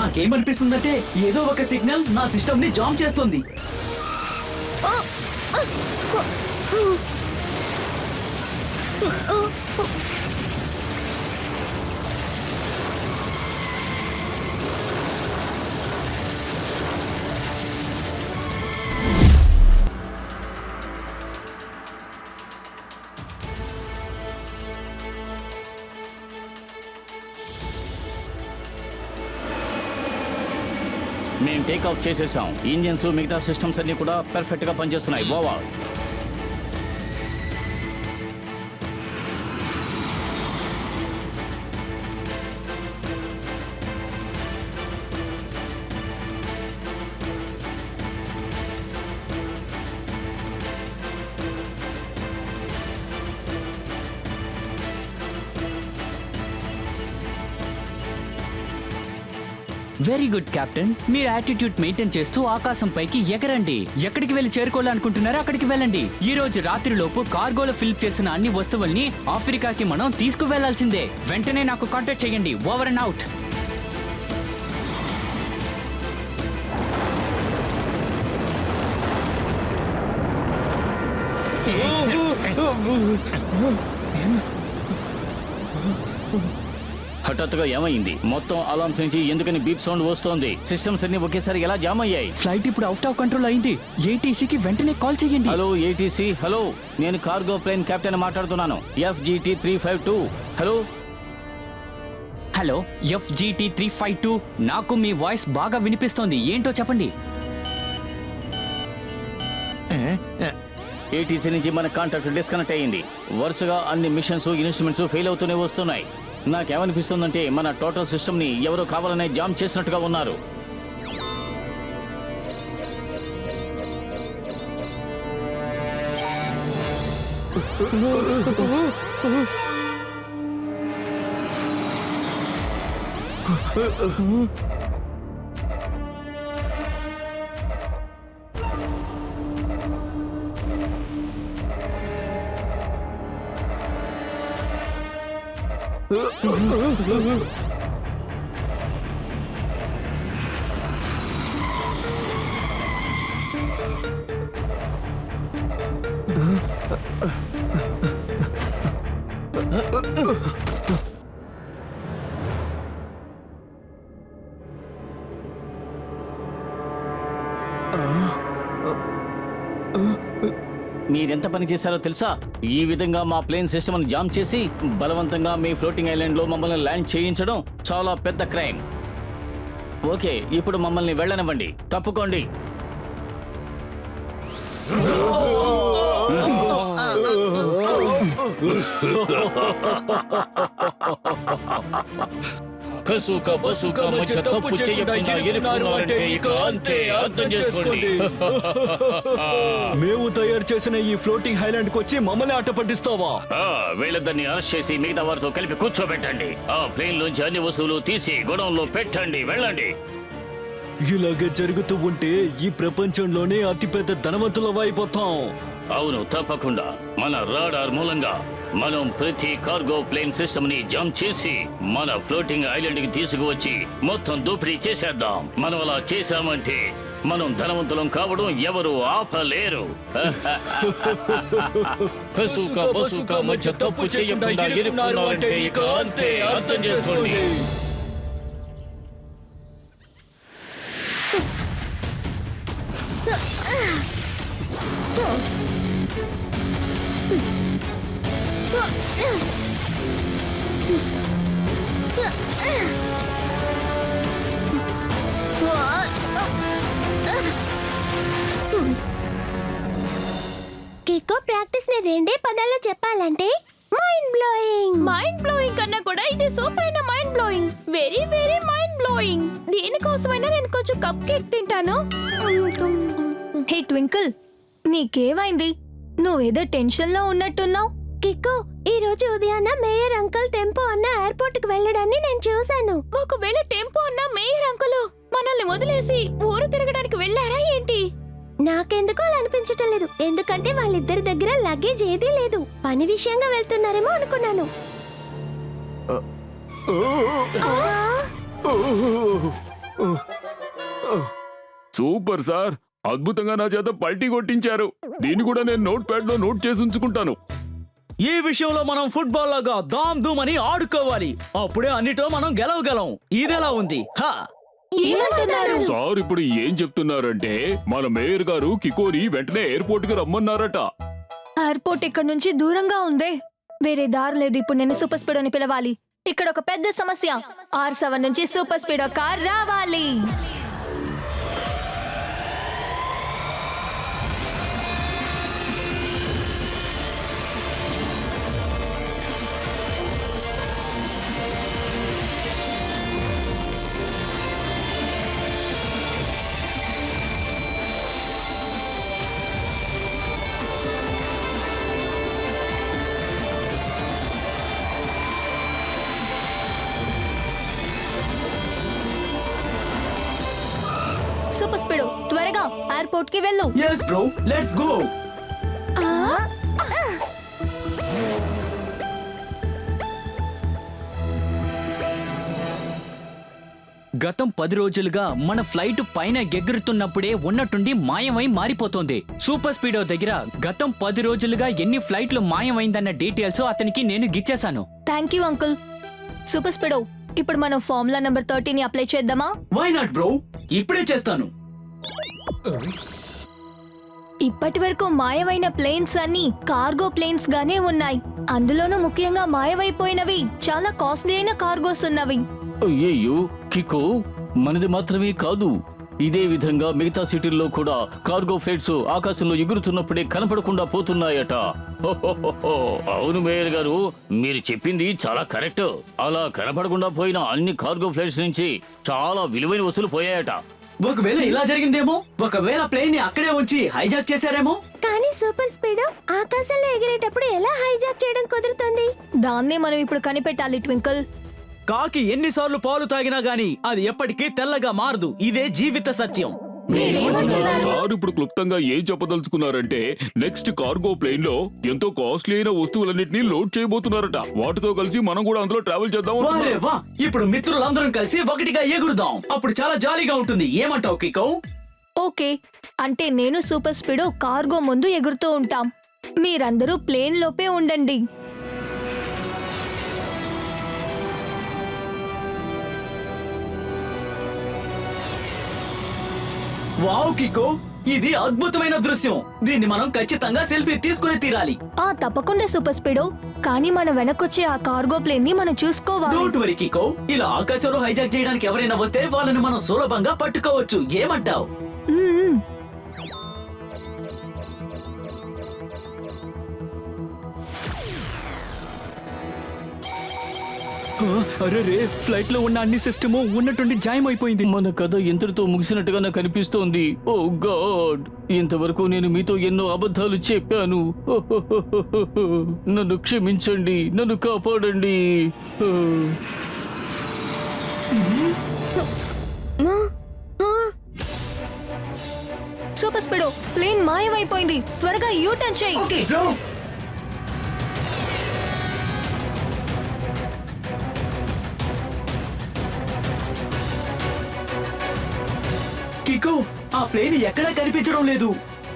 నాకేమనిపిస్తుందంటే ఏదో ఒక సిగ్నల్ నా సిస్టమ్ ని జామ్ చేస్తుంది. మేము టేక్ఆఫ్ చేసేసాం. ఇంజిన్స్ మిగతా సిస్టమ్స్ అన్ని కూడా పర్ఫెక్ట్ గా పనిచేస్తున్నాయి. ఓవర్. Very good captain. మీరు యాటిట్యూడ్ మెయింటైన్ చేస్తూ ఆకాశం పైకి ఎగరండి. ఎక్కడికి వెళ్ళి చేరుకోవాలనుకుంటున్నారో అక్కడికి వెళ్ళండి. ఈ రోజు రాత్రిలోపు కార్గోలో ఫిల్ చేసిన అన్ని వస్తువుల్ని ఆఫ్రికాకి మనం తీసుకువెళ్లాల్సిందే. వెంటనే నాకు కాంటాక్ట్ చేయండి. Over and out. హఠాత్తుగా ఏమైంది? మొత్తం అలార్మ్స్ నుంచి ఎందుకని బీప్ సౌండ్ వస్తోంది? సిస్టమ్స్ అన్ని ఒకేసారి ఎలా జామ్ అయ్యాయి? ఫ్లైట్ ఇప్పుడు అవుట్ ఆఫ్ కంట్రోల్ అయింది. ఏటీసీకి వెంటనే కాల్ చేయండి. Hello ATC. హలో, నేను కార్గో ప్లేన్ కెప్టెన్ మాట్లాడుతున్నాను. FGT 352. Hello hello, FGT 352. నాకు మీ వాయిస్ బాగా వినిపిస్తోంది. ఏంటో చెప్పండి. ఏటీసీ నుంచి మన కాంటాక్ట్ డిస్కనెక్ట్ అయ్యింది. వరుసగా అన్ని మిషన్స్ ఇన్స్ట్రుమెంట్స్ ఫెయిల్ అవుతూనే వస్తున్నాయి. నాకేమనిపిస్తుందంటే మన టోటల్ సిస్టమ్ ని ఎవరో కావాలనే జామ్ చేసినట్టుగా ఉన్నారు. మీరెంత పని చేశారో తెలుసా? ఈ విధంగా మా ప్లేన్ సిస్టమ్ జామ్ చేసి బలవంతంగా మీ ఫ్లోటింగ్ ఐలాండ్ లో మమ్మల్ని ల్యాండ్ చేయించడం చాలా పెద్ద క్రైమ్. ఓకే, ఇప్పుడు మమ్మల్ని వెళ్ళనివ్వండి. తప్పుకోండి. కసుక బసుక మధ్య తప్పు చేయకుండా ఇరుక్కున్నారంటే ఇక అంతే, అర్థం చేసుకోండి. మేము తయారు చేసిన ఈ ఫ్లోటింగ్ హైలాండ్ కి వచ్చి మమ్మల్ని ఆట పట్టిస్తావా? వీళ్ళిద్దరిని అరెస్ట్ చేసి మిగతా వారితో కలిపి కూర్చోబెట్టండి. ఆ ప్లేన్ లోంచి అన్ని వస్తువులు తీసి గొడవంలో పెట్టండి. వెళ్ళండి. ఇలాగే జరుగుతూ ఉంటే ఈ ప్రపంచంలోనే అతిపెద్ద ధనవంతులం అయిపోతాం. అవును, తప్పకుండా. మన రాడార్ మూలంగా మనం ప్రతి కార్గో ప్లేన్ సిస్టమ్ ని జంప్ చేసి మన ఫ్లోటింగ్ ఐలాండ్ కి తీసుకువచ్చి మొత్తం దోపిడీ చేసేద్దాం. మనం అలా చేశామంటే మనం ధనవంతులం కావడం ఎవరు ఆపలేరు. కసుక బసుక మధ్య తప్పు చేయకుండా ఇరుక్కున్నారంటే ఇక అంతే, అర్థం చేసుకోండి. కిక్కో ప్రాక్టీస్ ని రెండే పదాల్లో చెప్పాలంటే మైండ్ బ్లోయింగ్. మైండ్ బ్లోయింగ్ కన్నా కూడా ఇది సూపర్ అయిన mind blowing. Very very mind blowing. దీనికోసమైనా నేను కొంచెం కప్ కేక్ తింటాను. హే ట్వింకిల్, నీకేమైంది? నువ్వేదో టెన్షన్ లో ఉన్నట్టున్నావు. కిక్కో, ఈ రోజు ఉదయాన్న మేయర్ అంకుల్ టెంపో అన్న ఎయిర్పోర్ట్ కి వెళ్ళడాన్ని నేను చూశాను. ఒకవేళ టెంపో అన్న మేయర్ అంకుల్ మనల్ని వదిలేసి ఊరు తిరగడానికి వెళ్ళారా ఏంటి? నాకెందుకో అలా అనిపించటం లేదు. ఎందుకంటే వాళ్ళిద్దరి దగ్గర లగేజ్ ఏదీ లేదు. పని విషయంగా వెళ్తున్నారేమో అనుకున్నాను. సూపర్ సార్, అద్భుతంగా నా చేత పల్టీ కొట్టించారు. దీన్ని కూడా నేను నోట్ ప్యాడ్ లో నోట్ చేసి ఉంచుకుంటాను. ఈ విషయంలో మనం ఫుట్బాల్ లాగా దామ్ దూమ్ అని ఆడుకోవాలి. అప్పుడే అన్నిటో మనం గెలవగలం. ఇదెలా ఉంది? హా! ఏమంటున్నారు? సార్ ఇప్పుడు ఏం చెప్తున్నారంటే మన మేయర్ గారు కికోని వెంటనే ఎయిర్పోర్ట్ కి రమ్మన్నారట. ఎయిర్పోర్ట్ ఇక్కడ నుంచి దూరంగా ఉందే. వేరే దారి లేదు. ఇప్పుడు నేను సూపర్ స్పీడోని పిలవాలి. ఇక్కడ ఒక పెద్ద సమస్య. R7 నుంచి సూపర్ స్పీడో కార్ రావాలి. సూపర్ స్పీడో త్వరగా ఎయిర్పోర్ట్ కి వెళ్ళు. yes bro, let's go. గతం 10 రోజులుగా మన ఫ్లైట్ పైన ఎగురుతున్నప్పుడే ఉన్నట్టుండి మాయమై మారిపోతోంది. సూపర్ స్పీడో దగ్గర గతం 10 రోజులుగా ఎన్ని ఫ్లైట్లు మాయమైందన్న డీటెయిల్స్ అతనికి నేను గిచ్చేశాను. Thank you uncle. Super Speedo, ఇప్పుడు మనం ఫార్ములా నెంబర్ 30 ని అప్లై చేద్దామా? వై నాట్ బ్రో, ఇప్పుడే చేస్తాను. ఇప్పటి వరకు మాయమైన ప్లేన్స్ అన్ని కార్గో ప్లేన్స్ గానే ఉన్నాయి. అందులోనూ ముఖ్యంగా మాయమైపోయినవి చాలా కాస్ట్లీ అయిన కార్గోస్ ఉన్నవి. అయ్యయ్యో కికో, మనది మాత్రమే కాదు, ఇదే విధంగా మిగతా సిటీల్లో కూడా కార్గో ఫ్లైట్స్ ఆకాశంలో ఎగురుతున్నప్పుడే కనపడకుండా పోతున్నాయట. హోహోహోహో. అవును మేయర్ గారు, మీరు చెప్పింది చాలా కరెక్ట్. అలా కనపడకుండా పోయిన అన్ని కార్గో ఫ్లైట్స్ నుంచి చాలా విలువైన వస్తువులు పోయాయట. ఒకవేళ ఇలా జరిగిందేమో, ఒకవేళ ప్లేన్ ని అక్కడే ఉంచి హైజాక్ చేశారేమో. కానీ సూపర్ స్పీడో ఆకాశంలో ఎగిరేటప్పుడు ఎలా హైజాక్ చేయడం కుదురుతుంది? దాన్నే మనం ఇప్పుడు కనిపెట్టాలి ట్వింకిల్. కాకి ఎన్నిసార్లు పాలు తాగినా గాని అది ఎప్పటికీ తెల్లగా మారదు. ఇదే జీవిత సత్యం. సార్ ఇప్పుడు క్లుప్తంగా ఏం చెప్పదలుచుకున్నారంటే నెక్స్ట్ కార్గో ప్లేన్ లో ఎంతో కాస్ట్లీ అయిన వస్తువులన్నింటినీ లోడ్ చేయబోతున్నారట. వాటితో కలిసి మనం కూడా అందులో ట్రావెల్ చేద్దాం. వారే వా, ఇప్పుడు మిత్రులందరం కలిసి ఒకటిగా ఎగురుదాం. అప్పుడు చాలా జాలీగా ఉంటుంది. ఏమంటావు కికో? ఓకే, అంటే నేను సూపర్ స్పీడో కార్గో ముందు ఎగురుతూ ఉంటాం. మీరందరూ ప్లేన్ లోపే ఉండండి. వావ్ కికో, ఇది అద్భుతమైన దృశ్యం. దీన్ని మనం ఖచ్చితంగా సెల్ఫీ తీసుకుని తీరాలి. తప్పకుండా సూపర్ స్పీడో, కానీ మన వెనకొచ్చే ఆ కార్గో ప్లేన్ ని మనం చూసుకోవాలి. డోంట్ వరీ కికో, ఇలా ఆకాశంలో హైజాక్ చేయడానికి ఎవరైనా వస్తే వాళ్ళని మనం సులభంగా పట్టుకోవచ్చు. ఏమంటావు? మ్మ్. అరే రే, ఫ్లైట్ లో ఉన్న అన్ని సిస్టమ్ ఉన్నట్టుండి జాయం అయిపోయింది. మన కథ ఎంతటితో ముగిసినట్టుగా నాకు అనిపిస్తోంది. ఓ గాడ్, ఇంతవరకు నేను మీతో ఎన్నో అబద్ధాలు చెప్పాను. నన్ను క్షమించండి, నన్ను కాపాడండి. సూపర్ స్పీడో, ప్లేన్ మాయమైపోయింది. త్వరగా యూ టర్న్ చేయి. Okay bro. కికో, ఆ ప్లేన్ ఎక్కడా కనిపించడం లేదు.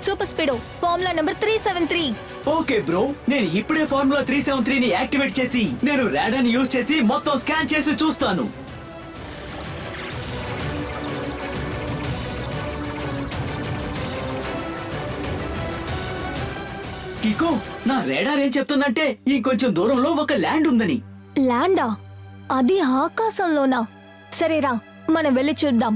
Super Speedo, formula number 373. Okay bro, నేను ఇప్పుడే ఫార్ములా 373 ని యాక్టివేట్ చేసి నేను రాడార్ యూజ్ చేసి మొత్తం స్కాన్ చేసి చూస్తాను. కికో, నా రాడార్ ఏం చెప్తుందంటే ఇంకొంచెం దూరంలో ఒక ల్యాండ్ ఉందని. ల్యాండా? అది ఆకాశంలోనా? సరేరా, మనం వెళ్ళి చూద్దాం.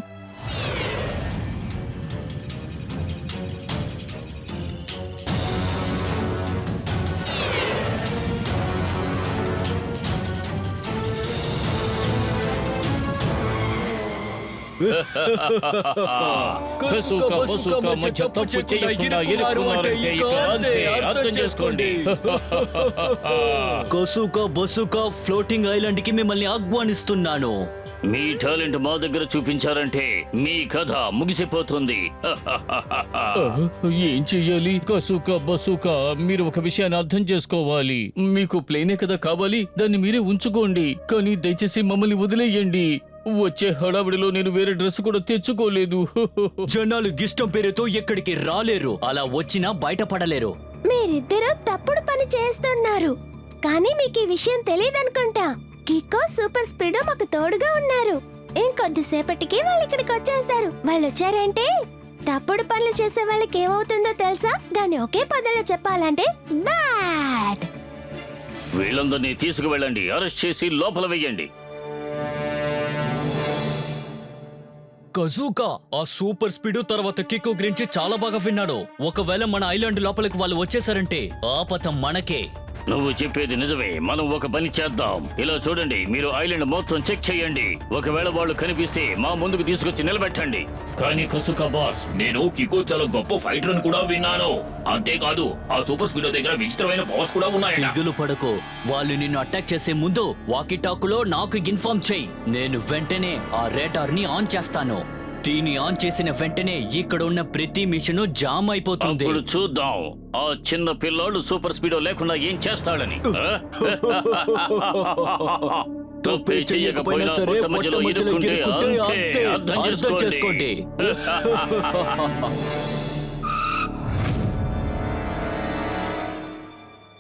కసుక బసుక మధ్య తప్పు చేయకుండా ఇరుక్కున్నారంటే ఇక అంతే, అర్థం చేసుకోండి. కసుక బసుక ఫ్లోటింగ్ ఐలాండ్ కి మిమ్మల్ని ఆహ్వానిస్తున్నాను. మీ టాలెంట్ మా దగ్గర చూపించారంటే మీ కథ ముగిసిపోతుంది. ఏం చెయ్యాలి? కసుక బసుక, మీరు ఒక విషయాన్ని అర్థం చేసుకోవాలి. మీకు ప్లేనే కదా కావాలి, దాన్ని మీరే ఉంచుకోండి. కానీ దయచేసి మమ్మల్ని వదిలేయండి. వచ్చే హడావిడిలో నేను వేరే డ్రెస్ కూడా తెచ్చుకోలేదు. జనాలు ఇష్టం పేరుతో ఎక్కడికి రాలేరు, అలా వచ్చినా బయటపడలేరు. మీరిద్దరూ తప్పుడు పని చేస్తున్నారు. కానీ మీకు ఈ విషయం తెలియదనుకుంటా. కికో సూపర్ స్పీడ్ మాకు తోడుగా ఉన్నారు. ఇంకొద్దిసేపటికి వాళ్ళు ఇక్కడికి వచ్చేస్తారు. వాళ్ళు వచ్చారంటే తప్పుడు పనులు చేసే వాళ్ళకి ఏమవుతుందో తెలుసా? దాన్ని ఒకే పదంలో చెప్పాలంటే బ్యాడ్. వీళ్ళందరినీ తీసుకువెళ్ళండి, అరెస్ట్ చేసి లోపల వెయ్యండి. కజూకా ఆ సూపర్ స్పీడ్ తర్వాత కికో గురించి చాలా బాగా విన్నాడు. ఒకవేళ మన ఐలాండ్ లోపలికి వాళ్ళు వచ్చేసారంటే ఆపత మనకే. నువ్వు చెప్పేది నిజమే. మనం ఒక పని చేద్దాం. ఇలా చూడండి, మీరు ఐలాండ్ మొత్తం చెక్ చేయండి. ఒకవేళ వాళ్ళు కనిపిస్తే మా ముందుకు తీసుకొచ్చి నిలబెట్టండి. కానీ కసుకా బాస్, నేను కికో చాలా గొప్ప ఫైటర్ అని కూడా విన్నాను. అంతేకాదు ఆ సూపర్ స్పీడో దగ్గర విచిత్రమైన పవర్స్ కూడా ఉన్నాయట. దిగులు పడకు, వాళ్ళు నిన్ను అటాక్ చేసే ముందు వాకీ టాకులో నాకు ఇన్ఫార్మ్ చేయి. నేను వెంటనే ఆ రేడార్ ని ఆన్ చేస్తాను. దీన్ని ఆన్ చేసిన వెంటనే ఇక్కడ ఉన్న ప్రతి మిషన్ జామ్ అయిపోతుంది. ఇప్పుడు చూద్దాం ఆ చిన్న పిల్లాడు సూపర్ స్పీడో లేకుండా ఏం చేస్తాడని. తప్పే చెయ్యకపోయినా సరే పొట్ట మధ్యలో ఇరుక్కుంటే అంతే, అర్థం చేసుకోండి.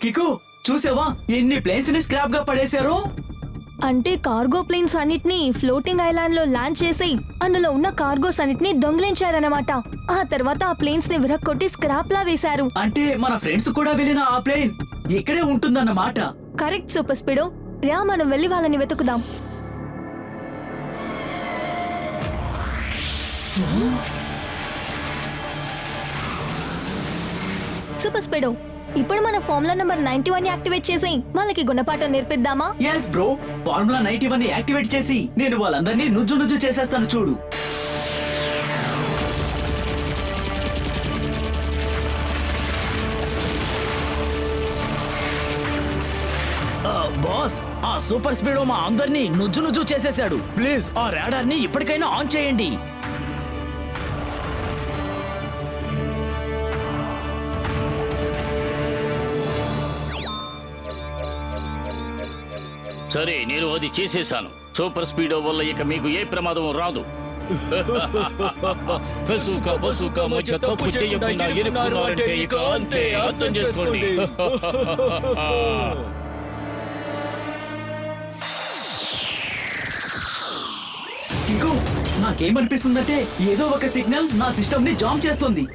కికు చూసావా ఎన్ని ప్లేన్స్ ని స్క్రాప్ గా పడేశారు? అంటే కార్గో ప్లేన్స్ అన్నిటినీ ఫ్లోటింగ్ ఐలాండ్ లో ల్యాండ్ చేసి అందులో ఉన్న కార్గోస్ అన్నిటినీ దొంగిలించారన్నమాట. ఆ తర్వాత ఆ ప్లేన్స్ ని విరక్కొట్టి స్క్రాప్ లా వేశారు. అంటే మన ఫ్రెండ్స్ కూడా వెళ్ళిన ఆ ప్లేన్ ఇక్కడే ఉంటుందన్నమాట. Correct super speedo. రా మనం వెళ్ళి వాళ్ళని వెతుకుదాం. సూపర్ స్పీడో, ఇప్పుడు మన ఫార్ములా నంబర్ 91 యాక్టివేట్ చేసి వాళ్ళకి గుణపాఠం నేర్పిద్దామా? ఎస్ బ్రో, ఫార్ములా 91 ని యాక్టివేట్ చేసి నేను వాళ్ళందరినీ నుజ్జు చేసేస్తాను చూడు. బాస్, ఆ సూపర్ స్పీడో మా అందరినీ నుజ్జు చేసేశాడు. ప్లీజ్ ఆ రాడార్ ని ఇప్పటికైనా ఆన్ చేయండి. సరే, నేను అది చేసేశాను. సూపర్ స్పీడో వల్ల ఇక మీకు ఏ ప్రమాదం రాదు. కసుకా బసుకా మధ్య తప్పు చేయకుండా ఇరుక్కున్నారంటే ఇక అంతే, అర్థం చేసుకోండి. కికు, నాకేమనిపిస్తుందంటే ఏదో ఒక సిగ్నల్ నా సిస్టమ్ ని జామ్ చేస్తుంది.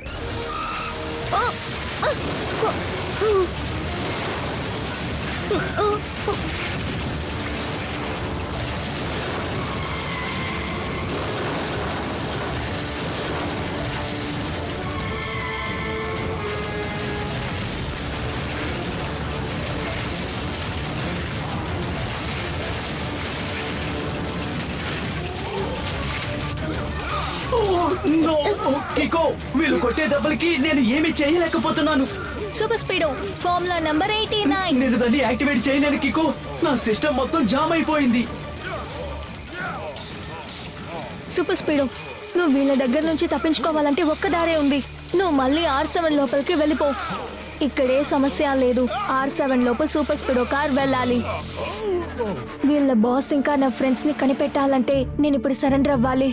కికో, వీళ్ళు కొట్టే దెబ్బలకి నేను ఏమీ చేయలేకపోతున్నాను. Super Speedo, formula number 89. నేను దాన్ని యాక్టివేట్ చేయలేను కికో. నా సిస్టమ్ మొత్తం జామ్ అయిపోయింది. సూపర్ స్పీడో, నువ్వు వీళ్ళ దగ్గర నుంచి తప్పించుకోవాలంటే ఒక్క దారే ఉంది. నువ్వు మళ్ళీ R7 లోపలికి వెళ్ళిపో. ఇక్కడే సమస్య లేదు. R7 లోపు సూపర్ స్పీడో కార్ వెళ్ళాలి. వీళ్ళ బాస్ ఇంకా నా ఫ్రెండ్స్ ని కనిపెట్టాలంటే నేను ఇప్పుడు సరెండర్ అవ్వాలి.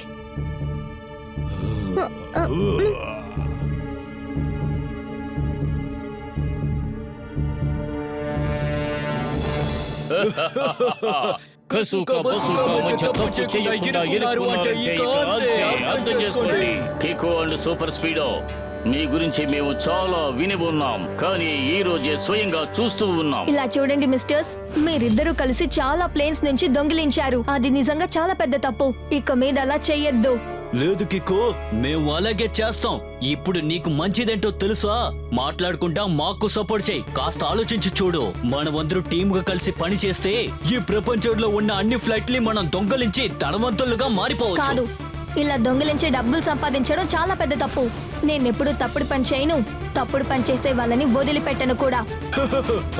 కసుకా బసుకా మధ్య తప్పు చేయకుండా ఇరుక్కున్నారంటే ఇక అంతే, అర్థం చేసుకోండి. కికో అండ్ సూపర్ స్పీడో, మీ గురించి మేము చాలా విని ఉన్నాం, కానీ ఈ రోజే స్వయంగా చూస్తూ ఉన్నాం. ఇలా చూడండి మిస్టర్స్, మీరిద్దరూ కలిసి చాలా ప్లేన్స్ నుంచి దొంగిలించారు. అది నిజంగా చాలా పెద్ద తప్పు. ఇక మీద అలా చెయ్యొద్దు. లేదు కికో, మేము అలాగే చేస్తాం. ఇప్పుడు నీకు మంచిదేంటో తెలుసా? మాట్లాడుకుంటా మాకు సపోర్ట్ చేయి. కాస్త ఆలోచించి చూడు. మనమందరూ టీమ్ గా కలిసి పని చేస్తే ఈ ప్రపంచంలో ఉన్న అన్ని ఫ్లైట్ ని మనం దొంగలించి ధనవంతులుగా మారిపోవచ్చు. కాదు, ఇలా దొంగిలించే డబ్బులు సంపాదించడం చాలా పెద్ద తప్పు. నేనెప్పుడు తప్పుడు పని చేయను. తప్పుడు పని చేసే వాళ్ళని వదిలిపెట్టను కూడా.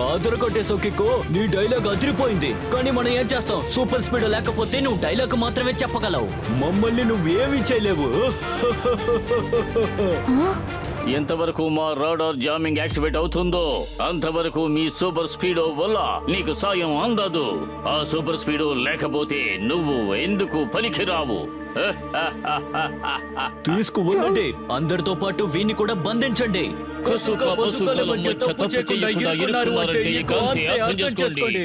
ఆదరకొట్టేసో కికో, నీ డైలాగ్ అదిరిపోయింది. కానీ మనం ఏం చేస్తాం? సూపర్ స్పీడ్ లేకపోతే నువ్వు డైలాగ్ మాత్రమే చెప్పగలవు. మమ్మల్ని నువ్వేమీ చేయలేవు. ఎంతవరకు మా రాడార్ జామింగ్ యాక్టివేట్ అవుతుందో అంతవరకు మీ సూపర్ స్పీడో వల్ల నీకు సాయం అందదు. ఆ సూపర్ స్పీడో లేకపోతే నువ్వు ఎందుకు పనికిరావు. తీసుకువెళ్ళండి. అందరితో పాటు వీన్ని కూడా బంధించండి. కసుక పసుకల మధ్య తప్పు చేయకుండా ఇరుక్కున్నారంటే ఇక అంతే, అర్థం చేసుకోండి.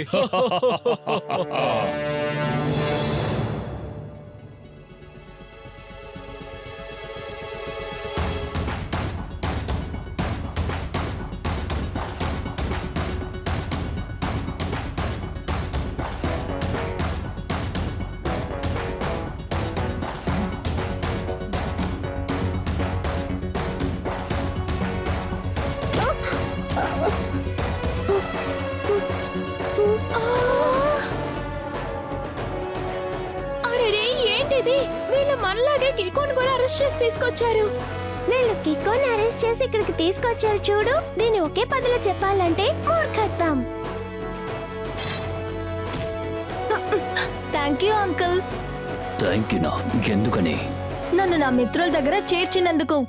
అరే ఏంటిది? వీళ్ళు మనలాగే కికోన్ కూడా అరెస్ట్ చేసి తీసుకొచ్చారు. వీళ్ళు కికోని అరెస్ట్ చేసి ఇక్కడికి తీసుకొచ్చారు చూడు. దీన్ని ఒకే పదిలో చెప్పాలంటే మూర్ఖత్వం. Thank you uncle, thank you. ఎందుకని? నన్ను నా మిత్రుల దగ్గర చేర్చినందుకు.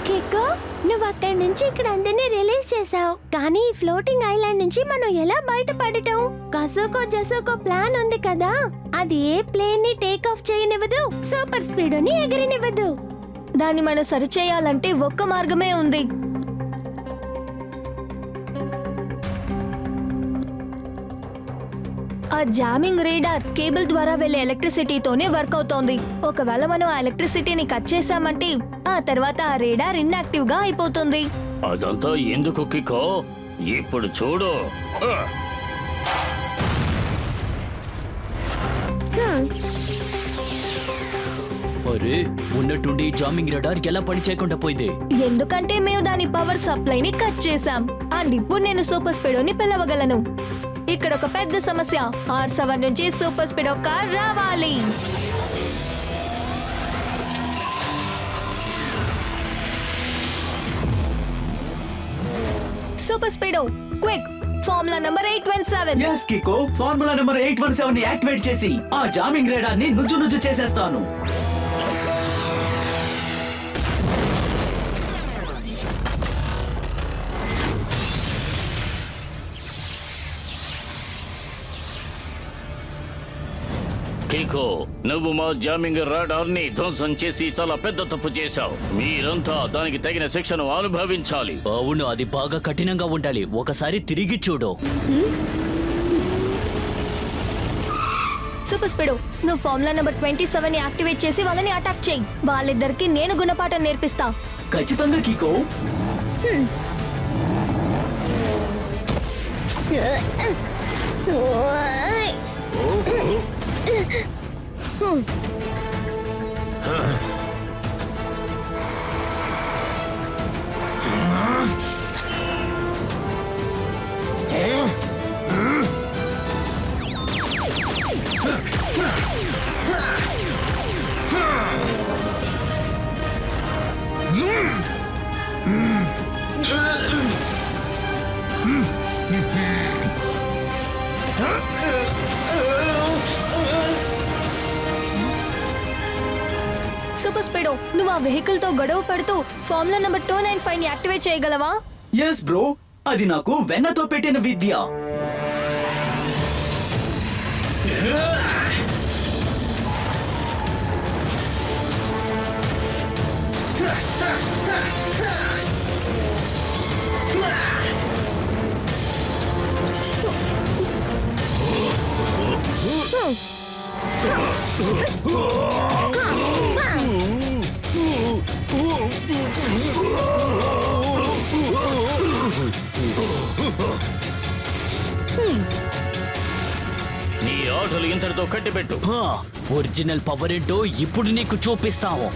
కికో, నువ్వు అక్కడి నుంచి ఇక్కడ అందరినీ రిలీజ్ చేసావు. కానీ ఈ ఫ్లోటింగ్ ఐలాండ్ నుంచి మనం ఎలా బయటపడటం? కసుకో జసుకో ప్లాన్ ఉంది కదా, అది ఏ ప్లేన్ ని టేక్ ఆఫ్ చేయనివ్వదు, సూపర్ స్పీడోని ఎగరనివ్వదు. దాన్ని మనం సరిచేయాలంటే ఒక్క మార్గమే ఉంది. ఆ జామింగ్ రేడార్ కేబుల్ ద్వారా వెళ్లే ఎలక్ట్రిసిటీతోనే వర్క్ అవుతోంది. ఒకవేళ మనం ఆ ఎలక్ట్రిసిటీని కట్ చేసామంటే ఆ తర్వాత ఆ రేడార్ ఇన్యాక్టివ్ గా అయిపోతుంది. అదంతా ఎందుకు కికో? ఇప్పుడు చూడు. అరే, ఉన్నట్టుండి జామింగ్ రడార్ ఎలా పని చేయకుండా పోయింది? ఎందుకంటే మేము దాని పవర్ సప్లైని కట్ చేసాం. అండ్ ఇప్పుడు నేను సూపర్ స్పీడోని పిలవగలను. ఇక్కడ ఒక పెద్ద సమస్య. R7 నుంచి సూపర్ స్పీడో కార్ రావాలి. Super Speedo, quick, formula number 817. Yes Kicko, formula number 817 ని యాక్టివేట్ చేసి ఆ జామింగ్ రేడార్ ని నుజ్జు చేసేస్తాను. కికో, నువ్వు మా జామింగ్ రాడార్ ని ధ్వంసం చేసి చాలా పెద్ద తప్పు చేశావు. మీరంతా దానికి తగిన శిక్షను అనుభవించాలి. అవును, అది బాగా కఠినంగా ఉండాలి. ఒకసారి తిరిగి చూడు. సూపర్ స్పీడో, నువ్వు ఫార్ములా నంబర్ 27 ని యాక్టివేట్ చేసి వాళ్ళని అటాక్ చేయి. వాళ్ళిద్దరికి నేను గుణపాఠం నేర్పిస్తా. ఖచ్చితంగా కికో. సూపర్ స్పీడో, నువ్వు ఆ వెహికల్ తో గొడవ పడుతూ ఫార్ములా నంబర్ 295 ని యాక్టివేట్ చేయగలవా? ఎస్ బ్రో, అది నాకు వెన్నతో పెట్టిన విద్య. అసలు ఇంతటితో కట్టిపెట్టు. ఒరిజినల్ పవర్ ఏంటో ఇప్పుడు నీకు చూపిస్తాము.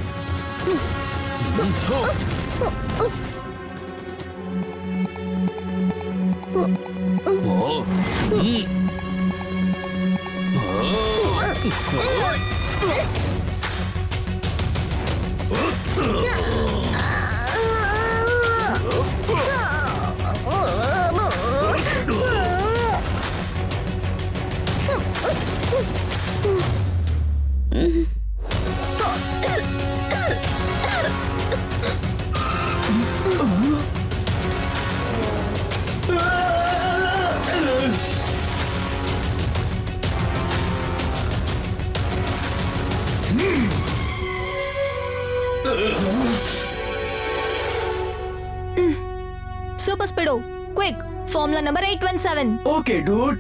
Super Speedo quick formula number 817. Okay Dude.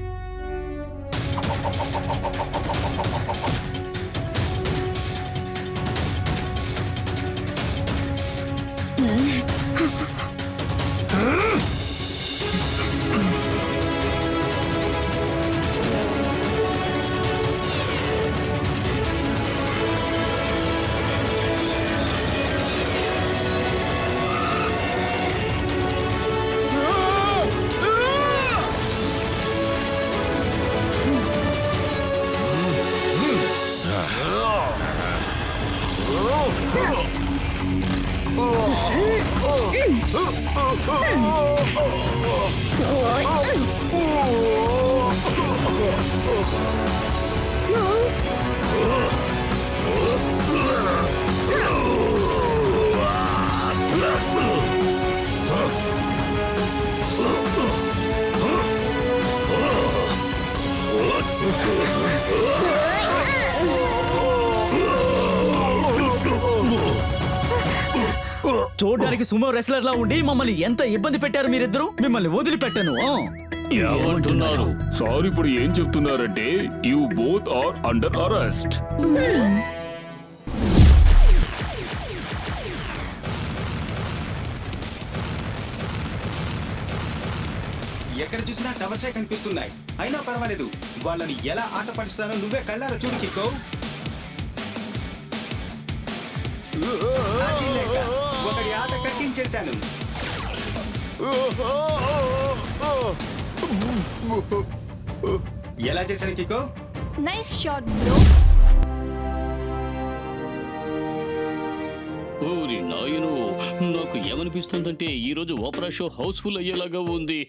చూడడానికి సుమో రెస్లర్ లా ఉండి మమ్మల్ని ఎంత ఇబ్బంది పెట్టారు మీరిద్దరు. మిమ్మల్ని వదిలిపెట్టను. ఏమంటున్నారు? సార్ ఇప్పుడు ఏం చెప్తున్నారంటే you both are under arrest. ఎక్కడ చూసినా టవర్సే కనిపిస్తున్నాయి. అయినా పర్వాలేదు, వాళ్ళని ఎలా ఆట పడిస్తానో నువ్వే కళ్ళారా చూడు కిక్కో. అది లెక్క. ఒకడి ఆట కట్టించేశాను. ఎలా చేశాను కిక్కో? Nice shot bro. ఓరి నాయను, నాకు ఏమనిపిస్తుందంటే ఈ రోజు ఓపెరా షో హౌస్ఫుల్ అయ్యేలాగా ఉంది.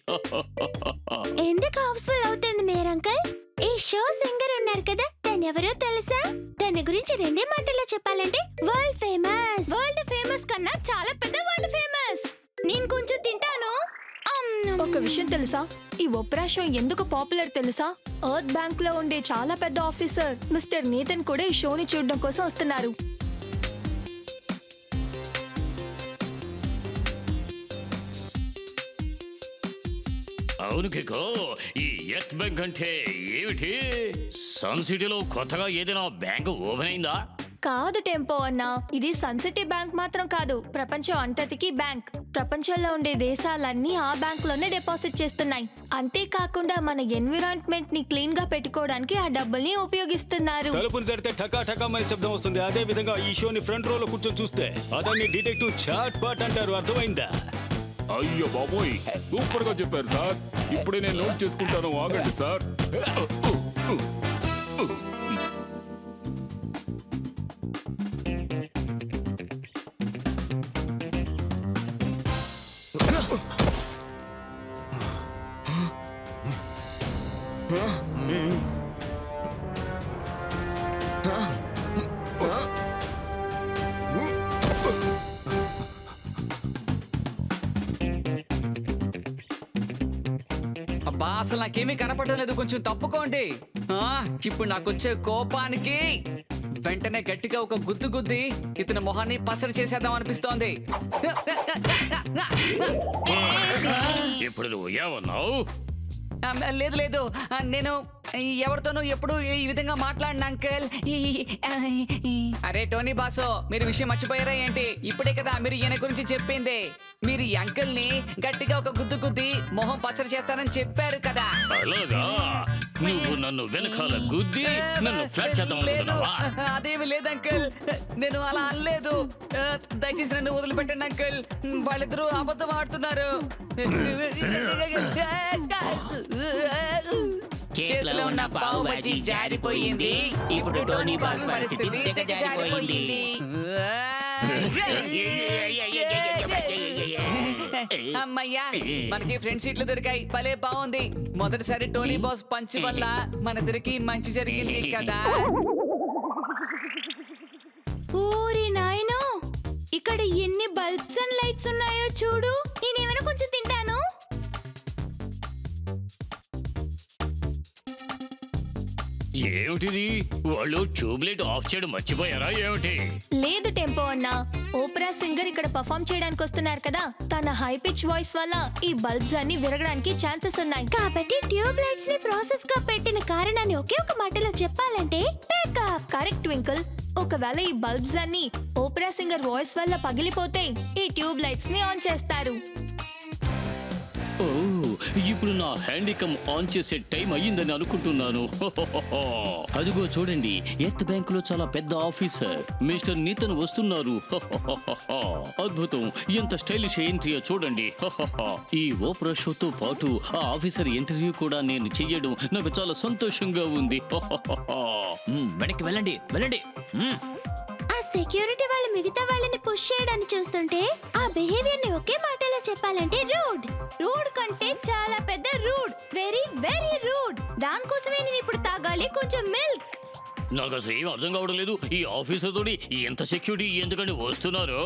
ఎందుకు హౌస్ఫుల్ అవుతుంది మేర్ అంకల్? ఈ షో సింగర్ ఉన్నారు కదా, తనెవరో తెలుసా? తన గురించి రెండే మాటల్లో చెప్పాలంటే వరల్డ్ ఫేమస్. వరల్డ్ ఫేమస్ కన్నా చాలా పెద్ద వరల్డ్ ఫేమస్. నేను కొంచెం తింటాను. ఒక విషయం తెలుసా, ఈ ఒప్రా షో ఎందుకు పాపులర్ తెలుసా? ఎర్త్ బ్యాంక్ లో ఉండే చాలా పెద్ద ఆఫీసర్ మిస్టర్ నేతన్ కూడా ఈ షోని చూడడం కోసం వస్తున్నారు. అవును కిక్కో, ఈ ఎర్త్ బ్యాంక్ అంటే ఏమిటి? సన్ సిటీలో కొత్తగా ఏదైనా బ్యాంక్ ఓపెన్ అయిందా? కాదు టెంపో అన్నా, ఇది సన్ సిటీ బ్యాంక్ మాత్రం కాదు, ప్రపంచం అంతటికీ బ్యాంక్. ప్రపంచంలో ఉండే దేశాలన్నీ ఆ బ్యాంక్ లోనే డిపాజిట్ చేస్తున్నాయి. అంతేకాకుండా మన ఎన్విరాన్మెంట్ ని క్లీన్ గా పెట్టుకోవడానికి ఆ డబ్బుల్ని ఉపయోగిస్తున్నారు. తలుపుని తెరితే ఠకా ఠకా అనే శబ్దం వస్తుంది. అదే విధంగా ఈ షోని ఫ్రంట్ రోలో కూర్చొని చూస్తే అదాన్ని డిటెక్టివ్ చాట్ పాట్ అంటారు. అర్థమైందా? అయ్యో బాబోయ్, సూపర్ గా చెప్పారు సార్. ఇప్పుడే నేను నోట్ చేసుకుంటాను, ఆగండి సార్. అబ్బా అసలు నాకేమీ కనపడడం లేదు, కొంచెం తప్పుకోండి. ఇప్పుడు నాకొచ్చే కోపానికి వెంటనే గట్టిగా ఒక గుద్దు గుద్ది ఇతని మొహాన్ని పచ్చడి చేసేద్దాం అనిపిస్తోంది. ఇప్పుడు నువ్వు ఏమన్నావు? లేదు లేదు, నేను ఎవరితోనూ ఎప్పుడు ఈ విధంగా మాట్లాడిన అంకుల్. అరే టోనీ బాసో, మీరు విషయం మర్చిపోయారా ఏంటి? ఇప్పుడే కదా మీరు ఈయన గురించి చెప్పింది. మీరు ఈ అంకుల్ ని గట్టిగా ఒక గుద్దు గుద్ది మొహం పచ్చడి చేస్తానని చెప్పారు కదా. అలాగా? నువ్వు నన్ను వెనకాల గుద్ది నన్ను ఫ్లాట్ చేద్దాం లేదు, అనుకుంటున్నావా? అదేమి లేదు అంకుల్, నేను అలా అనలేదు. దయచేసి నన్ను వదిలిపెట్టండి అంకుల్, వాళ్ళిద్దరూ అబద్ధం ఆడుతున్నారు. చేతిలో ఉన్న పావు బజ్జీ జారిపోయింది, ఇప్పుడు టోనీ బాస్ పరిస్థితి దిగజారిపోయింది. అమ్మయ్యా, మనకి ఫ్రెండ్ సీట్లు దొరికాయి, భలే బాగుంది. మొదటిసారి టోనీ బాస్ పంచ్ వల్ల మనిద్దరికి మంచి జరిగింది కదా. ఊరి నాయనో, ఇక్కడ ఎన్ని బల్బ్స్ అండ్ లైట్స్ ఉన్నాయో చూడు. నేనేమైనా కొంచెం తింటాను. ఏమిటిది? వాళ్ళు ట్యూబ్లైట్ ఆఫ్ చేయడం మర్చిపోయారా ఏమిటి? లేదు టెంపో అన్నా, ఓపెరా సింగర్ ఇక్కడ పర్ఫామ్ చేయడానికి వస్తున్నారు కదా, తన హై పిచ్ వాయిస్ వల్ల ఈ బల్బ్స్ అన్ని విరగడానికి ఛాన్సెస్ ఉన్నాయి. కాబట్టి ట్యూబ్ లైట్స్ ని ప్రాసెస్ గా పెట్టిన కారణాన్ని ఒకే ఒక మాటలో చెప్పాలంటే బ్యాకప్. Correct twinkle. ఒకవేళ ఈ బల్బ్స్ అన్ని ఓపెరా సింగర్ వాయిస్ వల్ల పగిలిపోతే ఈ ట్యూబ్ లైట్స్ ని ఆన్ చేస్తారు. ఓ, ఇప్పుడు నా హ్యాండికమ్ ఆన్ చేసే టైం అయ్యిందని అనుకుంటున్నాను. అదిగో చూడండి, ఎర్త్ బ్యాంక్ లో చాలా పెద్ద ఆఫీసర్ మిస్టర్ నితన్ వస్తున్నారు. అద్భుతం, ఎంత స్టైలిష్ ఎంట్రీయో చూడండి. ఈ ఓపెరా షోతో పాటు ఆ ఆఫీసర్ ఇంటర్వ్యూ కూడా నేను చెయ్యడం నాకు చాలా సంతోషంగా ఉంది. వెనక్కి వెళ్ళండి వెళ్ళండి. ఆ సెక్యూరిటీ వాళ్ళు మిగతా వాళ్ళని పుష్ చేయడాన్ని చూస్తుంటే ఆ బిహేవియర్ ని ఒకే మాటలో చెప్పాలంటే రూడ్. రూడ్ కంటే చాలా పెద్ద రూడ్, వెరీ వెరీ రూడ్. దానికోసమే నేను ఇప్పుడు తాగాలి కొంచెం మిల్క్. నాకు అసలు ఏం అర్థం కావడం లేదు. ఈ ఆఫీసర్ తోటి ఎంత సెక్యూరిటీ ఎందుకని వస్తున్నారు?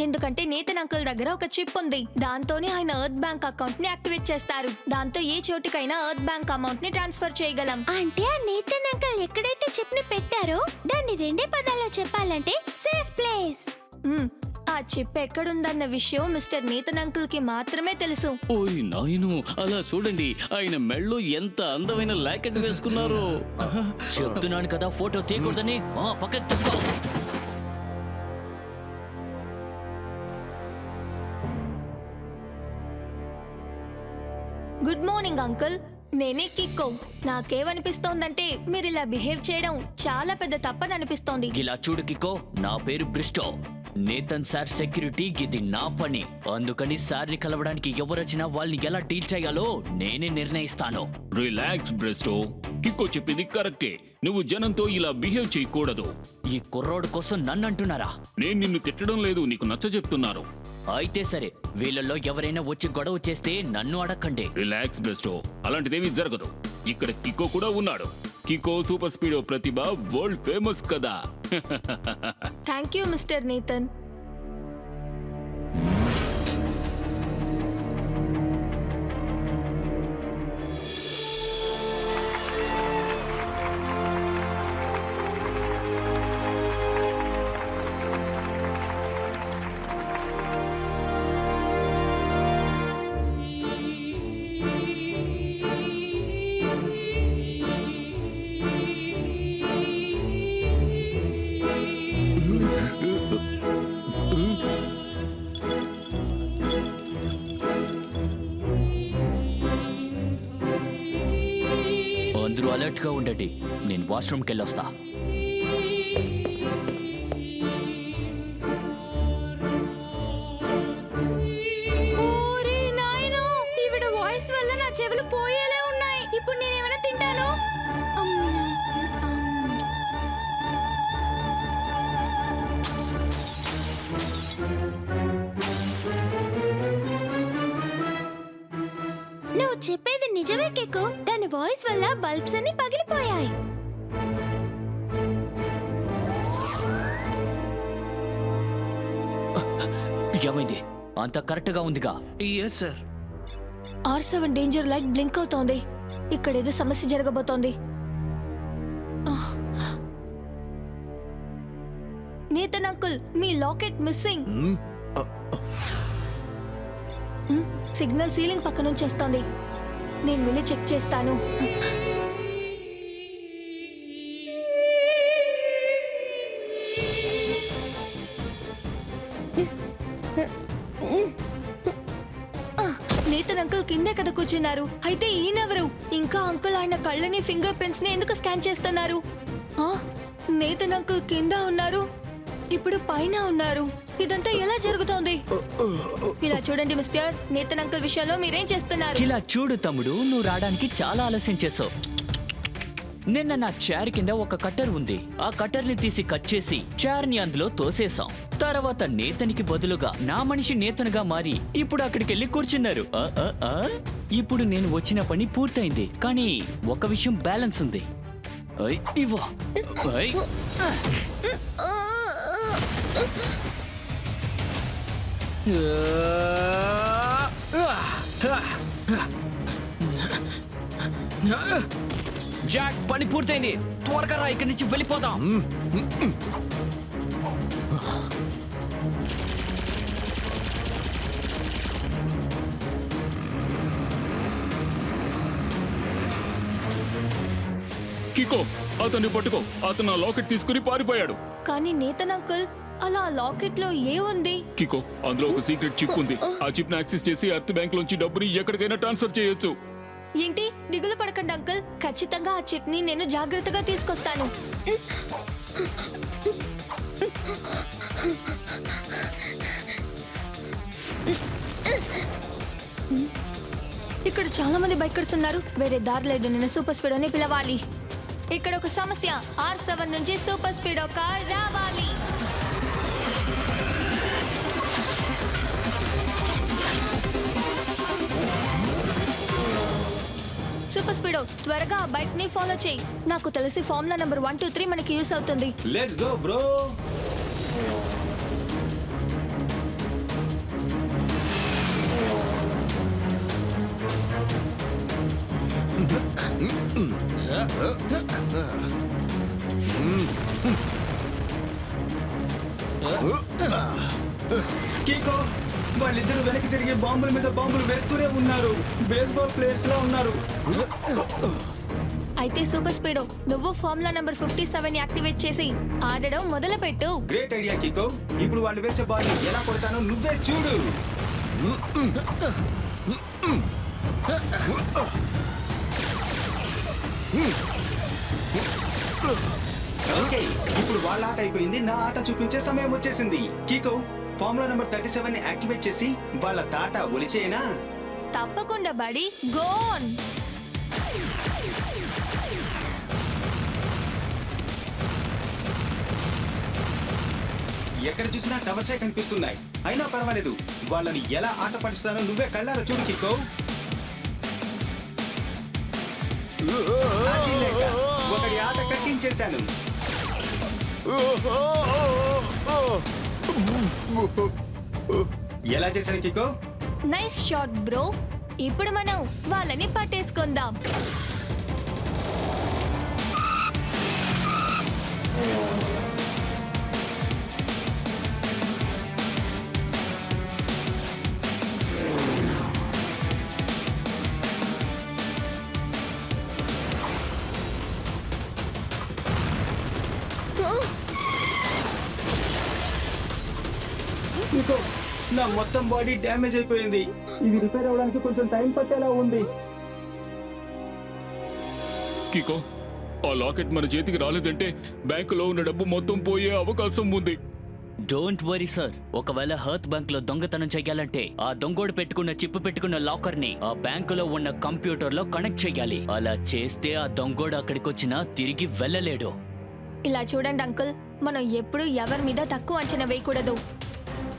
ఎందుకంటే నేతన్ అంకుల్ దగ్గర ఒక చిప్ ఉంది, దాంతోనే ఆయన ఎర్త్ బ్యాంక్ అకౌంట్ ని యాక్టివేట్ చేస్తారు. దాంతో ఏ చోటికైనా ఎర్త్ బ్యాంక్ అమౌంట్ ని ట్రాన్స్ఫర్ చేయగలం. అంటే ఆ నేతన్ అంకల్ ఎక్కడైతే చిప్ ని పెట్టారో దాన్ని రెండే పదాల్లో చెప్పాలంటే సేఫ్ ప్లేస్. ఆ చిప్ ఎక్కడుందన్న విషయం మిస్టర్ నేతన్ అంకుల్ కి మాత్రమే తెలుసు. ఓయ్ నాయను, అలా చూడండి, ఆయన మెళ్ళో ఎంత అందమైన లాకెట్ వేసుకున్నారు. చెప్తున్నాను కదా ఫోటో తీయకూడదని. పక్కకి తప్పుకో. గుడ్ మార్నింగ్ అంకుల్, నేనే కిక్కో. నాకేమనిపిస్తోందంటే మీరు ఇలా బిహేవ్ చేయడం చాలా పెద్ద తప్పని అనిపిస్తోంది. ఇలా చూడు కికో, నా పేరు బ్రిస్టో. నేతన్ సార్ సెక్యూరిటీ, ఇది నా పని. అందుకని సార్ని కలవడానికి ఎవరొచ్చినా వాళ్ళని ఎలా డీల్ చేయాలో నేనే నిర్ణయిస్తాను. రిలాక్స్ బ్రెస్టో, కిక్కో చెప్పింది కరెక్టే. నువ్వు జనంతో ఇలా బిహేవ్ చేయకూడదు. ఈ కుర్రోడు కోసం నన్ను అంటున్నారా? నేను నిన్ను తిట్టడం లేదు, నీకు నచ్చ చెప్తున్నాను. అయితే సరే, వీళ్ళల్లో ఎవరైనా వచ్చి గొడవ చేస్తే నన్ను అడగండి. రిలాక్స్ బ్రెస్టో, అలాంటిదేమీ జరగదు. ఇక్కడ కిక్కో కూడా ఉన్నాడు. కిక్కో సూపర్ స్పీడో ప్రతిభ వరల్డ్ ఫేమస్ కదా. థ్యాంక్ యూ మిస్టర్ నేతన్. అందరూ అలర్ట్ గా ఉండండి, నేను వాష్రూమ్కి వెళ్ళొస్తా. ఓరి నాయనో, ఈవిడ వాయిస్ వల్ల నా చెవులు పోయేలా ఉన్నాయి. ఇప్పుడు నేనేమైనా తింటాను. నువ్వు చెప్పేది నిజమే కిక్కో, దాని వాయిస్ వల్ల బల్బ్స్ అన్ని పగిలిపోయాయి. ఏమైంది? అంత కరెక్ట్ గా ఉందిగా? R7 డేంజర్ లైట్ బ్లింక్ అవుతోంది. ఇక్కడేదో సమస్య జరగబోతోంది. నేతన్ అంకుల్, మీ లాకెట్ మిస్సింగ్. సిగ్నల్ సీలింగ్ పక్క నుంచి వస్తోంది. నేను వెళ్ళి చెక్ చేస్తాను. నేతన్ అంకుల్ కిందే కదా కూర్చున్నారు. అయితే ఈయనెవరు? ఇంకా అంకుల్ ఆయన కళ్ళని ఫింగర్ ప్రింట్స్ ని ఎందుకు స్కాన్ చేస్తున్నారు? ఆ, నేతన్ అంకుల్ కింద ఉన్నారు, ఇప్పుడు పైన ఉన్నారు. ఇదంతా ఎలా జరుగుతోంది? ఇలా చూడండి మిస్టర్, నేతన్ అంకుల్ విషయంలో మీరేం చేస్తున్నారు? ఇలా చూడు తమ్ముడు, నువ్వు రావడానికి చాలా ఆలస్యం చేసావు. నిన్న నా చైర్ కింద ఒక కట్టర్ ఉంది. ఆ కట్టర్ ని తీసి కట్ చేసి చైర్ ని అందులో తోసేసాం. తర్వాత నేతనికి బదులుగా నా మనిషి నేతనుగా మారి ఇప్పుడు అక్కడికి వెళ్ళి కూర్చున్నారు. ఇప్పుడు నేను వచ్చిన పని పూర్తయింది, కానీ ఒక విషయం బ్యాలెన్స్ ఉంది. ఐ, ఇవ్వు. ఐ. జాక్, పని పూర్తయింది. త్వరగా రా, ఇక్కడి నుంచి వెళ్ళిపోదాం. కికో, అతన్ని పట్టుకో. అతను ఆ లాకెట్ తీసుకుని పారిపోయాడు. కానీ నేతన్ అంకుల్, అలా లాకెట్ లో ఏముంది? కికో, అందులో ఒక సీక్రెట్ చిప్ ఉంది. ఆ చిప్ ని యాక్సెస్ చేసి ఎర్త్ బ్యాంక్ లోంచి డబ్బుని ఎక్కడికైనా ట్రాన్స్ఫర్ చేయొచ్చు. ఏంటి? దిగులు పడకండి అంకుల్, ఖచ్చితంగా ఆ చిప్ ని నేను జాగ్రత్తగా తీసుకొస్తాను. ఇక్కడ చాలా మంది బైకర్స్ ఉన్నారు. వేరే దారి లేదు, నేను సూపర్ స్పీడో ని పిలవాలి. ఇక్కడ ఒక సమస్య, R7 నుంచి సూపర్ స్పీడో కార్ రావాలి. సూపర్ స్పీడో, త్వరగా ఆ బైక్ ని ఫాలో చేయి. నాకు తెలిసి ఫార్ములా నంబర్ 1, 2, 3 మనకి యూస్ అవుతుంది. Let's go bro. కీకో, వాళ్ళిద్దరు వెనక్కి తిరిగి బాంబుల మీద బాంబులు వేస్తూనే ఉన్నారు. బేస్బాల్ ప్లేయర్స్ లా ఉన్నారు. అయితే సూపర్ స్పీడో, నువ్వు ఫార్ములా నంబర్ 57 యాక్టివేట్ చేసి ఆడడం మొదలుపెట్టు. Great idea కీకో. ఇప్పుడు వాళ్ళు వేసే బాల్ ఎలా కొడతానో నువ్వే చూడు. ఓకే, ఇప్పుడు వాళ్ళ ఆట అయిపోయింది, నా ఆట చూపించే సమయం వచ్చేసింది. కీకో, ఫార్ములా నంబర్ 37 ని యాక్టివేట్ చేసి వాళ్ళ తాట ఒలిచేయనా? తప్పకుండా బడి, గోన్. ఎక్కడ చూసినా టవర్సే కనిపిస్తున్నాయి. అయినా పర్వాలేదు, వాళ్ళని ఎలా ఆట పడిస్తానో నువ్వే కళ్ళారా చూడు కికో. అది లెక్క. ఒకడి ఆట కట్టించేశాను. ఎలా చేశాను కికో? Nice shot bro. ఇప్పుడు మనం వాళ్ళని పట్టేసుకుందాం. కికో, నా మొత్తం బాడీ డ్యామేజ్ అయిపోయింది. ఇది రిపేర్ అవడానికి కొంచెం టైం పట్టేలా ఉంది. కికో, ఆ లాకెట్ మన చేతికి రాలేదంటే బ్యాంకులో ఉన్న డబ్బు మొత్తం పోయే అవకాశం ఉంది. డోంట్ వరీ సార్, ఒకవేళ హర్త్ బ్యాంక్ లో దొంగతనం చెయ్యాలంటే ఆ దొంగోడు పెట్టుకున్న చిప్పు పెట్టుకున్న లాకర్ ని ఆ బ్యాంకులో ఉన్న కంప్యూటర్ లో కనెక్ట్ చెయ్యాలి. అలా చేస్తే ఆ దొంగోడు అక్కడికి వచ్చినా తిరిగి వెళ్ళలేడు. ఇలా చూడండి అంకుల్, మనం ఎప్పుడు ఎవరి మీద తక్కువ అంచనా వేయకూడదు.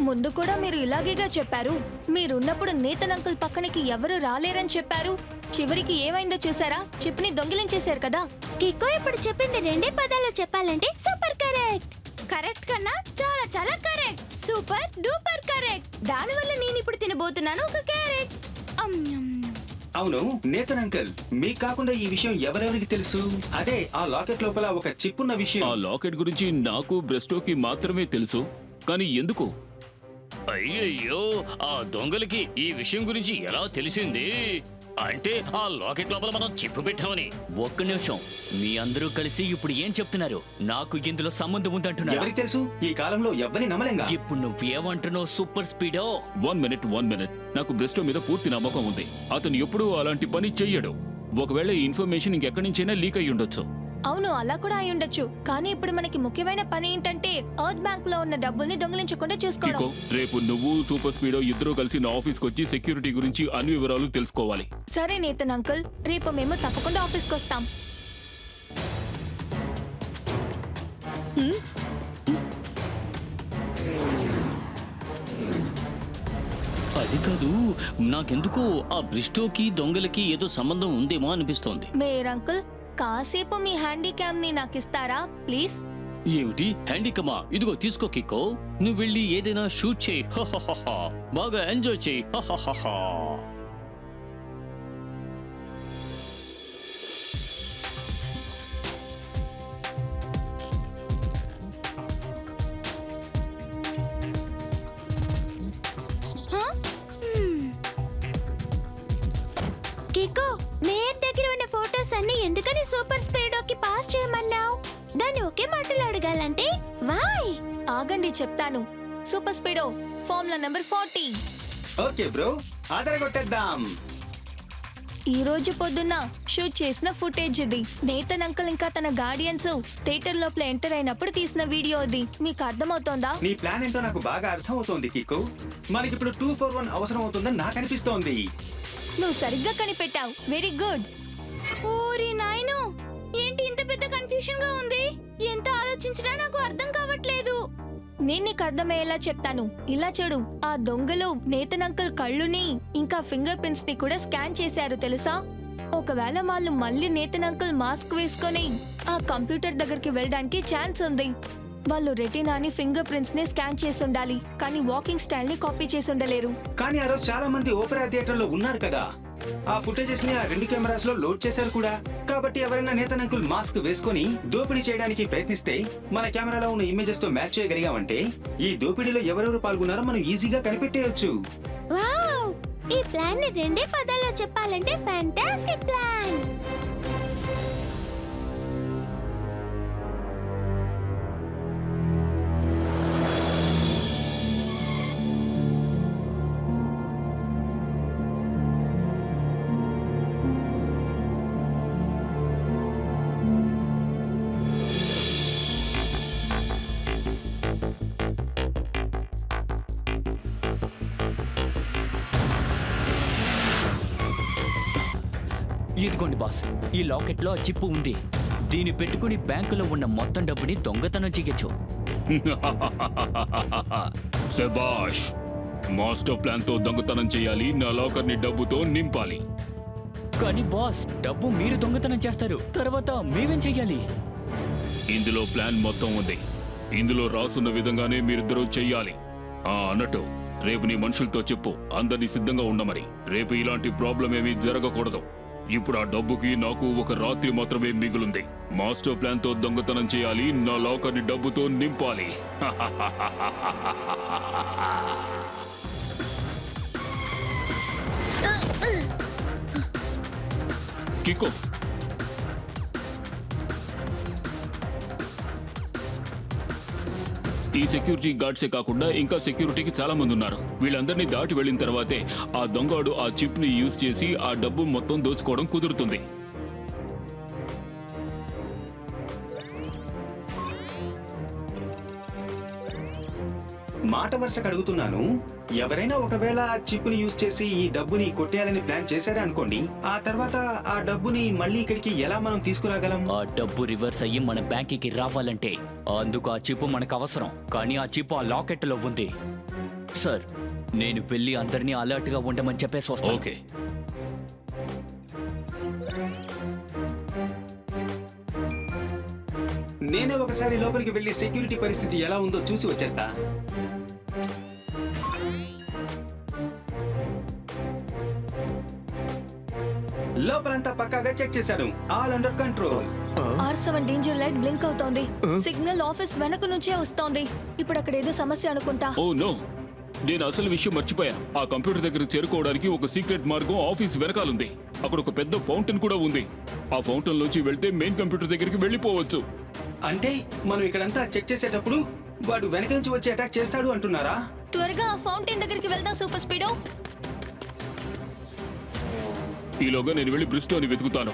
ముందు కూడా మీరు ఇలాగేగా చెప్పారు. మీరున్నప్పుడు నేతన్ అంకుల్ పక్కనకి ఎవరు రాలేరని చెప్పారు. చివరికి ఏమైందో చూసారా? చిప్ని దొంగిలించేశారు కదా. కికో ఇప్పుడు చెప్పింది 2 పదాల్లో చెప్పాలంటే సూపర్ కరెక్ట్. కరెక్ట్ కన్నా చాలా చాలా కరెక్ట్. Super duper correct. దానివల్ల నేను ఇప్పుడు తినబోతున్నాను ఒక క్యారెట్. అవును నేతన్ అంకుల్, మీకు కాకుండా ఈ విషయం ఎవరెవరికి తెలుసు? అదే ఆ లాకెట్ లోపల ఒక చిప్ ఉన్న విషయం. ఆ లాకెట్ గురించి నాకు బ్రెస్టోకి మాత్రమే తెలుసు. కానీ ఎందుకు? అయ్యయ్యో, ఆ దొంగలకి ఈ విషయం గురించి ఎలా తెలిసింది? అంటే ఆ లాకెట్ లోపల మనం చిప్పు పెట్టామని. ఒక్క నిమిషం, మీ అందరూ కలిసి ఇప్పుడు ఏం చెప్తున్నారు? నాకు ఇందులో సంబంధం ఉందంటున్నారు. ఎవరికి తెలుసు, ఈ కాలంలో ఎవరిని నమ్మలేంగా. ఇప్పుడు నువ్వేమంటున్నావు సూపర్ స్పీడో? 1 మినిట్ నాకు బ్రెస్టో మీద పూర్తి నమ్మకం ఉంది. అతను ఎప్పుడూ అలాంటి పని చెయ్యడు. ఒకవేళ ఈ ఇన్ఫర్మేషన్ ఇంకెక్కడి నుంచైనా లీక్ అయి ఉండొచ్చు. అవును, అలా కూడా అయి ఉండొచ్చు. కానీ ఇప్పుడు మనకి ముఖ్యమైన పని ఏంటంటే ఎర్త్ బ్యాంక్ లో ఉన్న డబ్బుల్ని దొంగిలించకుండా చూసుకోవడం. కికో, రేపు నువ్వు సూపర్ స్పీడో ఇద్దరూ కలిసి నా ఆఫీస్కి వచ్చి సెక్యూరిటీ గురించి అన్ని వివరాలు తెలుసుకోవాలి. సరే నేతన్ అంకుల్, రేపు మేము తప్పకుండా ఆఫీస్కి వస్తాం. అది కాదు, నాకెందుకో ఆ బ్రిస్టోకి దొంగలకి ఏదో సంబంధం ఉందేమో అనిపిస్తోంది. మేర్ అంకుల్, కాసేపు మీ హ్యాండీక్యామ్ ని నాకు ఇస్తారా ప్లీజ్? ఏమిటి హ్యాండికమా? ఇదిగో తీసుకో కిక్కో, నువ్వు వెళ్ళి ఏదైనా షూట్ చేయి. హహహహ. బాగా ఎంజాయ్ చేయి. హహహహ. కికో, మేయర్ దగ్గర ఉన్న ఫోటోస్ అన్ని ఎందుకని సూపర్ స్పీడోకి పాస్ చేయమన్నావు? దాన్ని ఒకే మాటలో అడగాలంటే వై? ఆగండి చెప్తాను. Super Speedo, formula number 40. Okay bro, ఆదరగొట్టేద్దాం. ఈ రోజు పొద్దున్న షూట్ చేసిన ఫుటేజ్ ఇది. నేతన్ అంకుల్ ఇంకా తన గార్డియన్స్ థియేటర్ లోపల ఎంటర్ అయినప్పుడు తీసిన వీడియో ఇది. మీకు అర్థమవుతోందా? నీ ప్లాన్ ఏంటో నాకు బాగా అర్థం అవుతోంది కికో. మనకిప్పుడు 241 అవసరం అవుతుందని నాకు అనిపిస్తోంది. నువ్వు సరిగ్గా కనిపెట్టావు. Very good. ఓరి నాయనో, ఏంటి ఇంత పెద్ద కన్ఫ్యూషన్ గా ఉంది? ఎంత ఆలోచించినా నాకు అర్థం కావట్లేదు. నేను నీకు అర్థమయ్యేలా చెప్తాను. ఇలా చూడు, ఆ దొంగలు నేతన్ అంకుల్ కళ్ళుని ఇంకా ఫింగర్ ప్రింట్స్ ని కూడా స్కాన్ చేశారు తెలుసా? ఒకవేళ వాళ్ళు మళ్ళీ నేతన్ అంకుల్ మాస్క్ వేసుకొని ఆ కంప్యూటర్ దగ్గరికి వెళ్ళడానికి ఛాన్స్ ఉంది. వాళ్ళు రెటీనాని ఫింగర్ ప్రింట్స్ ని స్కాన్ చేసి ఉండాలి, కానీ వాకింగ్ స్టైల్ ని కాపీ చేసి ఉండలేరు. కానీ ఆ రోజు చాలా మంది ఓపెరా థియేటర్ లో ఉన్నారు కదా. ఆ ఫుటేజెస్ ని ఆ 2 కెమెరాస్ లో లోడ్ చేశారు కూడా. కాబట్టి ఎవరైనా నేతన్ అంకుల్ మాస్క్ వేసుకొని దోపిడీ చేయడానికి ప్రయత్నిస్తే మన కెమెరాలో ఉన్న ఇమేజెస్ తో మ్యాచ్ చేయగలిగామంటే ఈ దోపిడీలో ఎవరెవరు పాల్గొన్నారో మనం ఈజీగా కనిపెట్టేయొచ్చు. వావ్! ఈ ప్లాన్ ని 2 పదాల్లో చెప్పాలంటే ఫ్యాంటాస్టిక్ ప్లాన్. ఇదిగోండి బాస్, ఈ లాకెట్ లో చిప్పు ఉంది. దీన్ని పెట్టుకుని బ్యాంకులో ఉన్న మొత్తం డబ్బుని దొంగతనం చేయొచ్చు. శబాష్, మాస్టర్ ప్లాన్ తో దొంగతనం చేయాలి. నా లాకర్ ని డబ్బుతో నింపాలి. కానీ బాస్, డబ్బు మీరు దొంగతనం చేస్తారు, తర్వాత మేమేం చెయ్యాలి? ఇందులో ప్లాన్ మొత్తం ఉంది. ఇందులో రాసున్న విధంగానే మీరిద్దరూ చెయ్యాలి. అన్నట్టు రేపు నీ మనుషులతో చెప్పు, అందరినీ సిద్ధంగా ఉండమని. రేపు ఇలాంటి ప్రాబ్లం ఏమీ జరగకూడదు. ఇప్పుడు ఆ డబ్బుకి నాకు ఒక రాత్రి మాత్రమే మిగులుంది. మాస్టర్ ప్లాన్ తో దొంగతనం చేయాలి. నా లాకర్ ని డబ్బుతో నింపాలి. కికో, ఈ సెక్యూరిటీ గార్డ్సే కాకుండా ఇంకా సెక్యూరిటీకి చాలా మంది ఉన్నారు. వీళ్ళందరినీ దాటి వెళ్ళిన తర్వాతే ఆ దొంగడు ఆ చిప్ ని యూజ్ చేసి ఆ డబ్బు మొత్తం దోచుకోవడం కుదురుతుంది. మాట వరుసకు అడుగుతున్నాను, ఎవరైనా ఒకవేళ ఆ చిప్ ని యూజ్ చేసి ఈ డబ్బుని కొట్టేయాలని ప్లాన్ చేశారే అనుకోండి, ఆ తర్వాత ఆ డబ్బుని మళ్ళీ ఇక్కడికి ఎలా మనం తీసుకురాగలం? ఆ డబ్బు రివర్స్ అయ్యి మన బ్యాంకుకి రావాలంటే అందుకు ఆ చిప్పు మనకు అవసరం. కానీ ఆ చిప్పు ఆ లాకెట్ లో ఉంది. సార్, నేను వెళ్ళి అందరినీ అలర్ట్ గా ఉండమని చెప్పేసి వస్తాను. ఓకే. నేనే ఒకసారి లోపలికి వెళ్లి సెక్యూరిటీ పరిస్థితి ఎలా ఉందో చూసి వచ్చేస్తా. లోపలంతా పక్కాగా చెక్ చేశాను. All under control. R7 danger light blink అవుతోంది. సిగ్నల్ ఆఫీస్ వెనక నుంచే వస్తోంది. ఇప్పుడు అక్కడ ఏదో సమస్య అనుకుంటా. ఓ నో, నేను అసలు విషయం మర్చిపోయా. ఆ కంప్యూటర్ దగ్గర చేరుకోవడానికి ఒక సీక్రెట్ మార్గం ఆఫీస్ వెనకాలుంది. అక్కడ ఒక పెద్ద ఫౌంటైన్ కూడా ఉంది. ఆ ఫౌంటైన్ లోంచి వెళ్తే మెయిన్ కంప్యూటర్ దగ్గరికి వెళ్ళిపోవచ్చు. అంటే మనం ఇక్కడంతా చెక్ చేసేటప్పుడు వాడు వెనక నుంచి వచ్చి అటాక్ చేస్తాడు అంటున్నారా? త్వరగా ఆ ఫౌంటైన్ దగ్గరికి వెళ్దాం సూపర్ స్పీడో. ఈలోగా నేను వెళ్ళి బ్రిస్టోని వెతుకుతాను.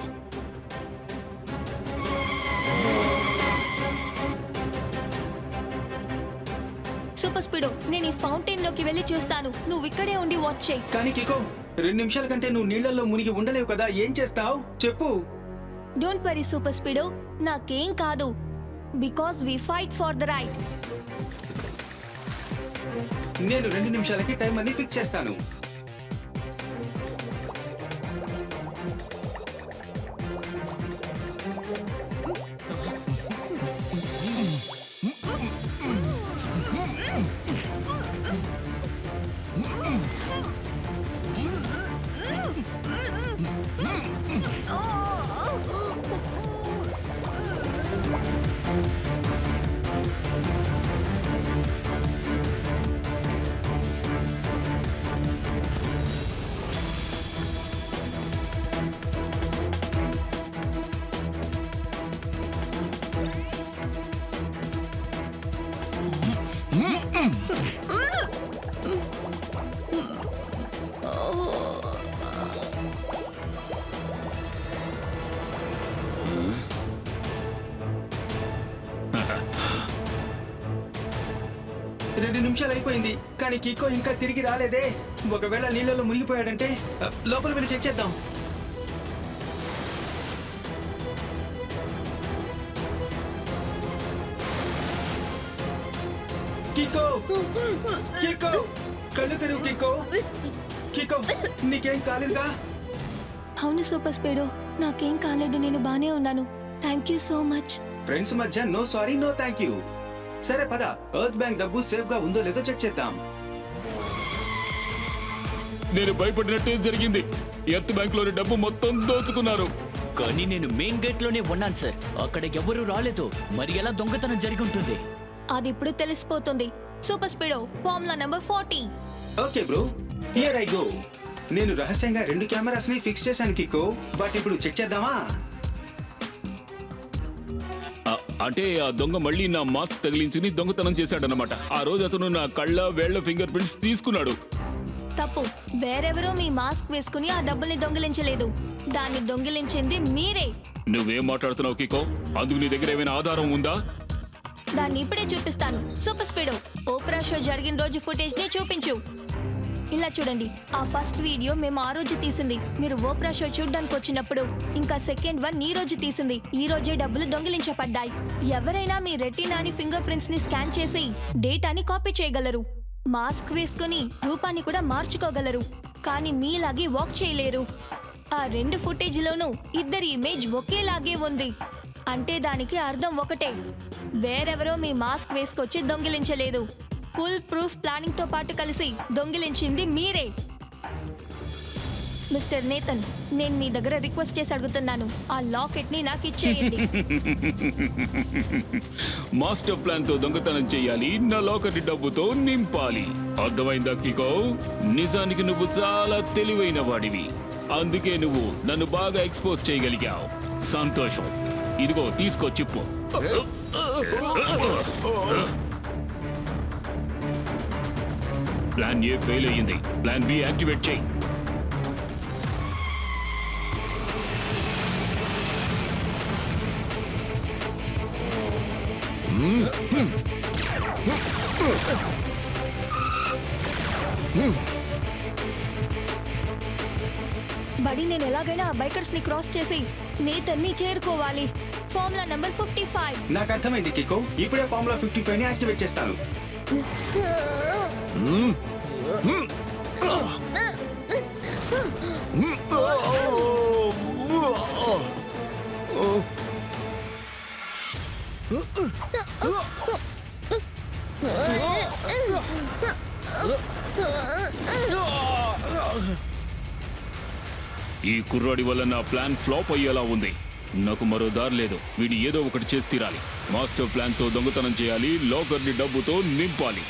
సూపర్ స్పీడో, నేను ఈ ఫౌంటైన్ లోకి వెళ్ళి చూస్తాను. నువ్వు ఇక్కడే ఉండి వాచ్ చేయి. కానీ కికో 2 నిమిషాల కంటే నువ్వు నీళ్లలో మునిగి ఉండలేవు కదా, ఏం చేస్తావు చెప్పు. డోంట్ వరీ సూపర్ స్పీడో, నాకేం కాదు. Because we fight for the right. నేను 2 నిమిషాలకి టైమర్ ని ఫిక్స్ చేస్తాను. రెండు నిమిషాలు అయిపోయింది కానీ కికో ఇంకా తిరిగి రాలేదే. ఒకవేళ నీళ్ళలో మునిగిపోయాడంటే లోపల వెళ్ళి చెక్ చేద్దాం. కికో కికో కళ్ళు తెరువు కికో. కికో నీకేం కాలేదుగా? అవును సూపర్ స్పీడో, నాకేం కాలేదు. నేను బానే ఉన్నాను. Thank you so much. Friends మధ్య no sorry no thank you. సరే పద, ఎర్త్ బ్యాంక్ డబ్బు సేఫ్ గా ఉందో లేదో చెక్ చేద్దాం. నేను భయపడినట్టే జరిగింది. ఎర్త్ బ్యాంక్ లోని డబ్బు మొత్తం దోచుకున్నారు. కానీ నేను మెయిన్ గేట్ లోనే ఉన్నాను సార్, అక్కడ ఎవరూ రాలేదు. మరి ఎలా దొంగతనం జరిగి ఉంటుంది? అది ఇప్పుడు తెలిసిపోతుంది. Super Speedo, formula number 40. Okay bro, here I go. నేను రహస్యంగా 2 కెమెరాస్ ని ఫిక్స్ చేశాను కికో. బట్ ఇప్పుడు చెక్ చేద్దామా? అంటే ఆ దొంగ మళ్ళీ నా మాస్క్ తగిలించుని దొంగతనం చేశాడనమాట. ఆ రోజు అతను నా కళ్ళ వేళ్ల ఫింగర్ ప్రింట్స్ తీసుకున్నాడు. తప్పు. వేరెవరో మీ మాస్క్ వేసుకుని ఆ డబ్బుల్ని దొంగిలించలేదు. దాన్ని దొంగిలించింది మీరే. నువ్వేం మాట్లాడుతున్నావు కికో? అందుకు నీ దగ్గర ఏమైనా ఆధారం ఉందా? దాన్ని ఇప్పుడే చూపిస్తాను. సూపర్ స్పీడో, ఓపెరా షో జరిగిన రోజు ఫుటేజ్ ని చూపించు. ఇలా చూడండి, ఆ ఫస్ట్ వీడియో మేము ఆ రోజు తీసింది. మీరు ఓపెరా షో చూడడానికి వచ్చినప్పుడు. ఇంకా సెకండ్ వన్ ఈ రోజు తీసింది. ఈ రోజే డబ్బులు దొంగిలించబడ్డాయి. ఎవరైనా మీ రెటీనాని ఫింగర్ ప్రింట్స్ ని స్కాన్ చేసి డేటాని కాపీ చేయగలరు. మాస్క్ వేసుకుని రూపాన్ని కూడా మార్చుకోగలరు. కానీ మీలాగే వాక్ చేయలేరు. ఆ 2 ఫుటేజ్లోనూ ఇద్దరి ఇమేజ్ ఒకేలాగే ఉంది. అంటే దానికి అర్థం ఒకటే, వేరెవరో మీ మాస్క్ వేసుకొచ్చి దొంగిలించలేదు. ఫుల్ ప్రూఫ్ ప్లానింగ్ తో పాటు కలిసి దొంగిలించింది మీరే. మిస్టర్ నేతన్, నేను మీ దగ్గర రిక్వెస్ట్ చేసి అడుగుతున్నాను, ఆ లాకెట్ ని నాకు ఇచ్చేయండి. మాస్టర్ ప్లాన్ తో దొంగతనం చేయాలి, నా లాకర్ డబ్బుతో నింపాలి. అర్థమైందా కికో? నిజానికి నువ్వు చాలా తెలివైన వాడివి. అందుకే నువ్వు నన్ను బాగా ఎక్స్పోజ్ చేయగలిగావు. సంతోషం. ఇదిగో తీసుకో చిప్పు. ప్లాన్ ఏ ఫెయిల్ అయ్యింది. ప్లాన్ బి యాక్టివేట్ చేయి. బడి, నేను ఎలాగైనా ఆ బైకర్స్ ని క్రాస్ చేసి నేతన్ ని చేరుకోవాలి. Formula number 55. నాకు అర్థమైంది కికో. ఇప్పుడే ఫార్ములా 55 ని యాక్టివేట్ చేస్తాను. ఈ కుర్రాడి వల్ల నా ప్లాన్ ఫ్లాప్ అయ్యేలా ఉంది. నాకు మరో దారి లేదు. వీడు ఏదో ఒకటి చేసి తీరాలి. మాస్టర్ ప్లాన్ తో దొంగతనం చేయాలి, లాకర్ని డబ్బుతో నింపాలి.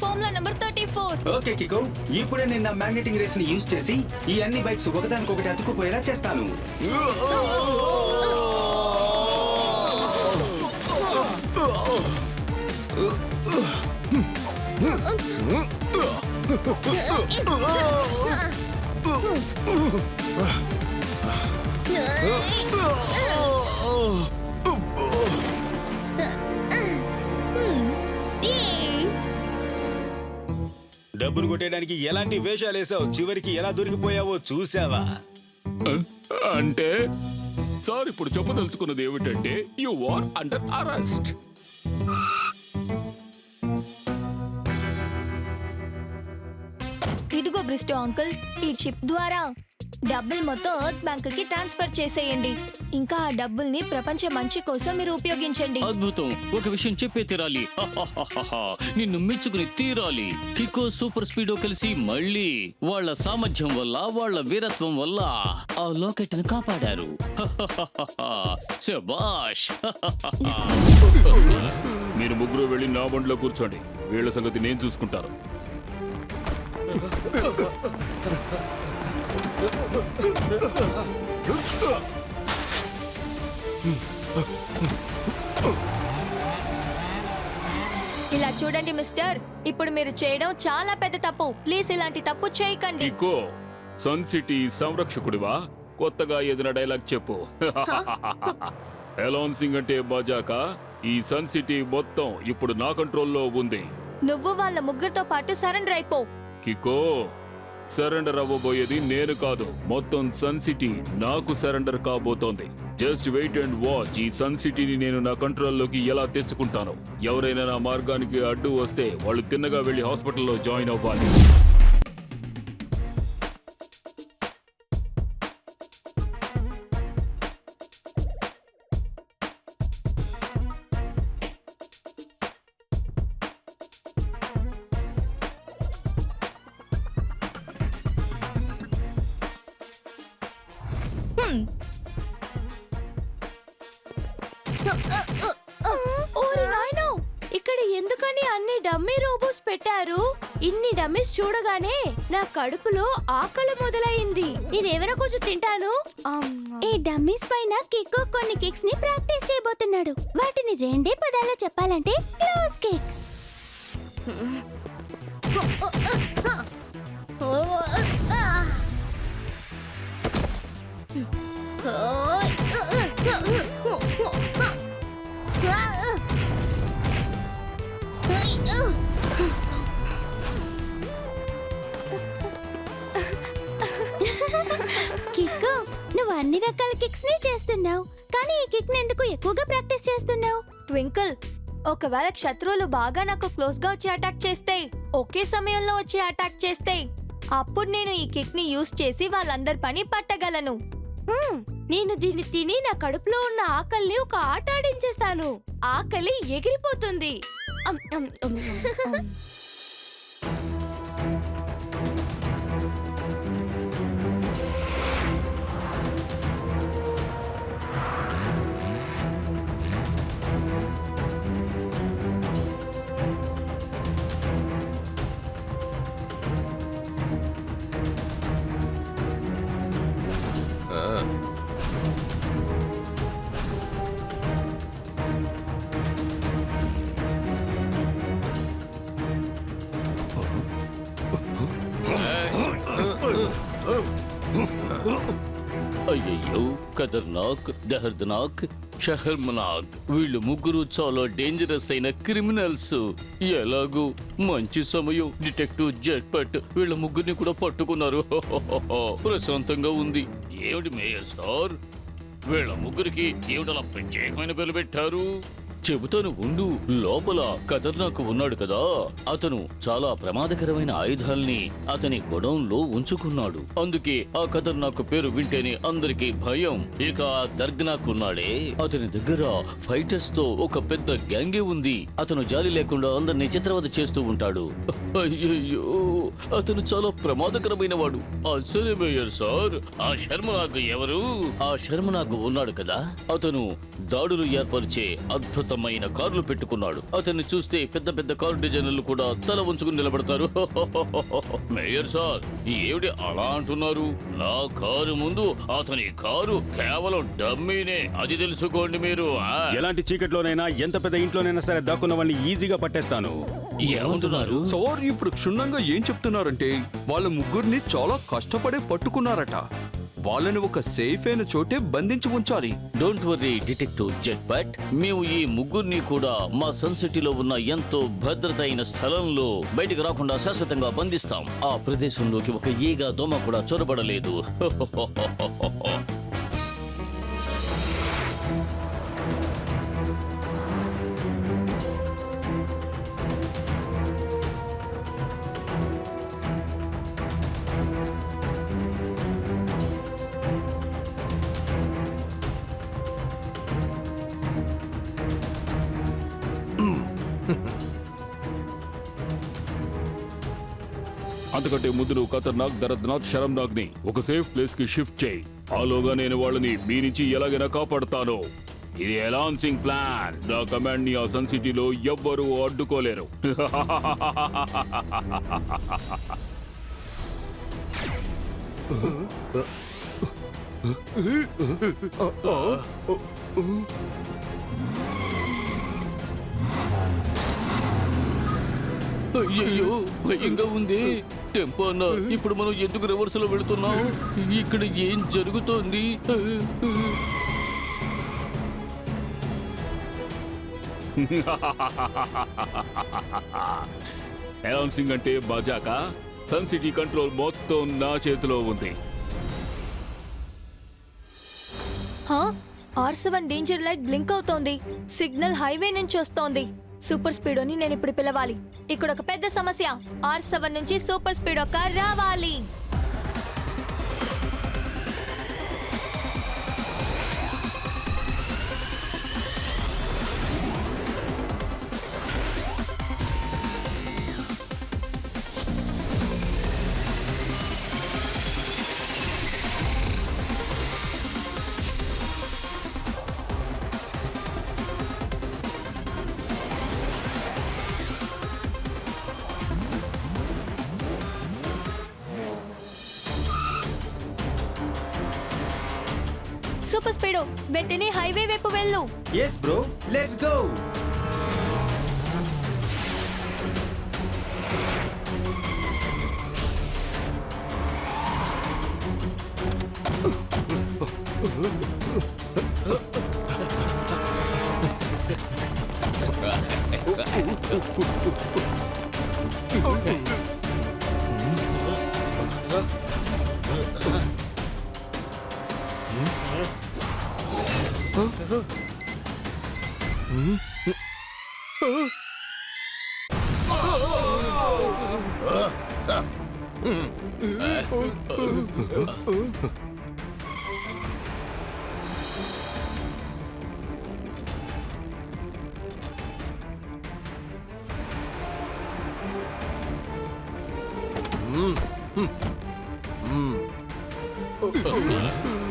Formula number 34. ఓకే కికో, ఇప్పుడే నేను నా మ్యాగ్నెటిక్ రేస్ ని యూజ్ చేసి ఈ అన్ని బైక్స్ ఒకదానికొకటి అతుక్కుపోయేలా చేస్తాను. డబ్బులు కొట్టేయడానికి ఎలాంటి వేషాలు వేసావు, చివరికి ఎలా దొరికిపోయావో చూసావా? అంటే సార్ ఇప్పుడు చెప్పదలుచుకున్నది ఏమిటంటే యు ఆర్ అండర్ అరెస్ట్. ఇదిగో బ్రిస్టో అంకుల్, ఈ చిప్ ద్వారా డబ్బులు మొత్తం ఎర్త్ బ్యాంక్ కి ట్రాన్స్ఫర్ చేసేయండి. ఇంకా ఆ డబ్బుల్ని ప్రపంచ మంచి కోసం మీరు ఉపయోగించండి. అద్భుతం, ఒక విషయం చెప్పే తీరాలి. హహహహహ. నిన్ను మెచ్చుకుని తీరాలి. కికో సూపర్ స్పీడో కలిసి మళ్ళీ వాళ్ళ సామర్థ్యం వల్ల, వాళ్ళ వీరత్వం వల్ల ఆ లాకెట్ ని కాపాడారు. హహహహహ. శభాష్. మీరు ముగ్గురు వెళ్ళి నా బండిలో కూర్చోండి. వీళ్ళ సంగతి నేను చూసుకుంటాను. ఇలా చూడండి మిస్టర్, ఇప్పుడు మీరు చేయడం చాలా పెద్ద తప్పు. ప్లీజ్ ఇలాంటి తప్పు చేయకండి. ఇకో సన్ సిటీ సంరక్షకుడివా? కొత్తగా ఏదైనా డైలాగ్ చెప్పు. ఎలాన్సింగ్ అంటే బాజాక ఈ సన్ సిటీ మొత్తం ఇప్పుడు నా కంట్రోల్లో ఉంది. నువ్వు వాళ్ళ ముగ్గురితో పాటు సరెండర్ అయిపో. కికో, సరెండర్ అవ్వబోయేది నేను కాదు, మొత్తం సన్ సిటీ నాకు సరెండర్ కాబోతోంది. Just wait and watch. ఈ సన్ సిటీని నేను నా కంట్రోల్లోకి ఎలా తెచ్చుకుంటాను. ఎవరైనా నా మార్గానికి అడ్డు వస్తే వాళ్ళు తిన్నగా వెళ్ళి హాస్పిటల్లో జాయిన్ అవ్వాలి. ఓరి నాయనో, ఇక్కడ ఎందుకని అన్ని డమ్మీ రోబోస్ పెట్టారు? ఇన్ని డమ్మీస్ చూడగానే నా కడుపులో ఆకలి మొదలైంది. నేనేమైనా కొంచెం తింటాను. ఈ డమ్మీస్ పైన కిక్కో కొన్ని కిక్స్ ని ప్రాక్టీస్ చేయబోతున్నాడు. వాటిని రెండే పదాల్లో చెప్పాలంటే క్లోజ్ కిక్. కిక్కో, నువ్వు అన్ని రకాల కిక్స్ ని చేస్తున్నావు, కానీ ఈ కిక్ ని ఎందుకు ఎక్కువగా ప్రాక్టీస్ చేస్తున్నావు? ట్వింకిల్, ఒకవేళ శత్రువులు బాగా నాకు క్లోజ్ గా వచ్చి అటాక్ చేస్తే, ఒకే సమయంలో వచ్చి అటాక్ చేస్తే, అప్పుడు నేను ఈ కిక్ ని యూజ్ చేసి వాళ్ళందరి పని పట్టగలను. నేను దీన్ని తిని నా కడుపులో ఉన్న ఆకలిని ఒక ఆట ఆడించేస్తాను. ఆకలి ఎగిరిపోతుంది. అమ్, అమ్, అమ్, అమ్. అయ్యయ్యో, ఖతర్నాక్, దహర్దనాక్, షహర్మనాక్, వీళ్ళు ముగ్గురు చాలా డేంజరస్ అయిన క్రిమినల్స్. ఎలాగూ మంచి సమయం, డిటెక్టివ్ జెట్పట్ వీళ్ళ ముగ్గురిని కూడా పట్టుకున్నారు. ప్రశాంతంగా ఉంది. ఏమిటి మేయర్ సార్, వీళ్ళ ముగ్గురికి ఏమిటలా ప్రత్యేకమైన పేరు పెట్టారు? చెబుతాను ఉండు. లోపల ఖతర్నాక్ ఉన్నాడు కదా, అతను చాలా ప్రమాదకరమైన ఆయుధాల్ని అతని గొడౌన్లో ఉంచుకున్నాడు. అందుకే ఆ ఖతర్నాక్ పేరు వింటేనే అందరికీ భయం. ఇక ఆ దర్గనాక్ ఉన్నాడే, అతని దగ్గర ఫైటర్స్ తో ఒక పెద్ద గ్యాంగే ఉంది. అతను జాలి లేకుండా అందరినీ చిత్రవద చేస్తూ ఉంటాడు. అయ్యయ్యో, అతను చాలా ప్రమాదకరమైన వాడు. సరే మేయర్ సార్, ఆ శర్మనాగ్ ఎవరు? ఆ శర్మనాగ్ ఉన్నాడు కదా, అతను దాడులు ఏర్పరిచే అద్భుత అద్భుతమైన కార్లు పెట్టుకున్నాడు. అతన్ని చూస్తే పెద్ద పెద్ద కారు డిజైనర్లు కూడా తల ఉంచుకుని నిలబడతారు. మేయర్ సార్, ఏమిటి అలా అంటున్నారు? నా కారు ముందు అతని కారు కేవలం డమ్మీనే, అది తెలుసుకోండి మీరు. ఎలాంటి చీకట్లోనైనా ఎంత పెద్ద ఇంట్లోనైనా సరే దాక్కున్న వాళ్ళని ఈజీగా పట్టేస్తాను. ఏమంటున్నారు? సార్ ఇప్పుడు క్షుణ్ణంగా ఏం చెప్తున్నారంటే వాళ్ళ ముగ్గురిని చాలా కష్టపడి పట్టుకున్నారట. వాళ్ళని ఒక సేఫ్ అయిన చోటే బంధించి ఉంచాలి. Don't worry detective jet but మేము ఈ ముగ్గురిని కూడా మా సన్ సిటీలో ఉన్న ఎంతో భద్రత అయిన స్థలంలో బయటికి రాకుండా శాశ్వతంగా బంధిస్తాం. ఆ ప్రదేశంలోకి ఒక ఈగ దోమ కూడా చొరబడలేదు. అంతకంటే ముందు నువ్వు ఖతర్నాక్, దరద్నాక్, శరంనాక్ ని ఒక సేఫ్ ప్లేస్ కి షిఫ్ట్ చేయి. ఆలోగా నేను వాళ్ళని మీ నుంచి ఎలాగైనా కాపాడుతాను. ఇది ఎలాన్సింగ్ ప్లాన్. నా కమాండ్ ని ఆ సన్ సిటీలో ఎవ్వరూ అడ్డుకోలేరు. అయ్యయ్యో, భయంగా ఉంది. టెంపో అన్న, ఇప్పుడు మనం ఎందుకు రివర్స్ లో వెళుతున్నాం? ఇక్కడ ఏం జరుగుతోంది? ఎలాన్సింగ్ అంటే బాజాకా. సన్ సిటీ కంట్రోల్ మొత్తం నా చేతిలో ఉంది. R7 డేంజర్ లైట్ బ్లింక్ అవుతోంది. సిగ్నల్ హైవే నుంచి వస్తోంది. సూపర్ స్పీడోని నేను ఇప్పుడు పిలవాలి. ఇక్కడ ఒక పెద్ద సమస్య. R7 నుంచి సూపర్ స్పీడో కార్ రావాలి. సూపర్ స్పీడో, వెంటనే హైవే వైపు వెళ్ళు. Yes bro, let's go.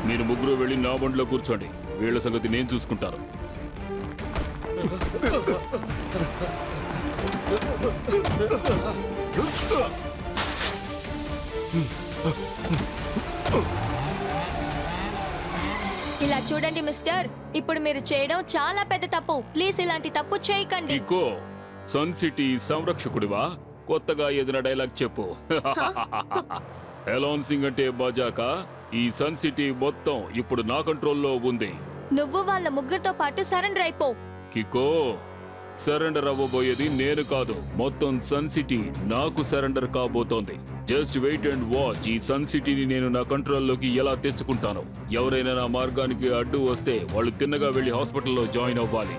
మీరు ముగ్గురు వెళ్ళి నా బండిలో కూర్చోండి. వీళ్ళ సంగతి నేను చూసుకుంటాను. ఇలా చూడండి మిస్టర్, ఇప్పుడు మీరు చేయడం చాలా పెద్ద తప్పు. ప్లీజ్ ఇలాంటి తప్పు చేయకండి. ఇకో, సన్ సిటీ సంరక్షకుడివా? కొత్తగా ఏదైనా డైలాగ్ చెప్పు. ఎలాన్సింగ్ అంటే బాజాకా. ఈ సన్ సిటీ మొత్తం ఇప్పుడు నా కంట్రోల్లో ఉంది. నువ్వు వాళ్ళ ముగ్గురితో పాటు సరెండర్ అయిపో. కికో, సరెండర్ అవ్వబోయేది నేను కాదు, మొత్తం సన్ సిటీ నాకు సరెండర్ కాబోతోంది. Just wait and watch. ఈ సన్ సిటీని నేను నా కంట్రోల్లోకి ఎలా తెచ్చుకుంటాను. ఎవరైనా నా మార్గానికి అడ్డు వస్తే వాళ్ళు తిన్నగా వెళ్ళి హాస్పిటల్లో జాయిన్ అవ్వాలి.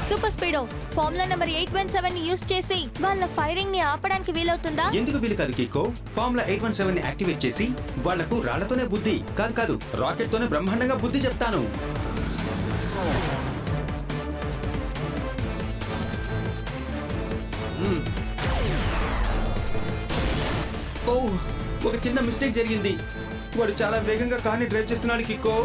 సూపర్ స్పీడో, ఫార్ములా నెంబర్ 817 ని యూజ్ చేసి వాళ్ళ ఫైరింగ్ ని ఆపడానికి వీలవుతుందా? ఎందుకు వీలు కాదు కికో. ఫార్ములా 817 ని యాక్టివేట్ చేసి వాళ్లకు రాళ్లతోనే బుద్ధి కాదు రాకెట్ తోనే బ్రహ్మాండంగా బుద్ధి చెప్తాను. ఓ, ఒక చిన్న మిస్టేక్ జరిగింది. వాడు చాలా వేగంగా కార్ని డ్రైవ్ చేస్తున్నాడు Kicko.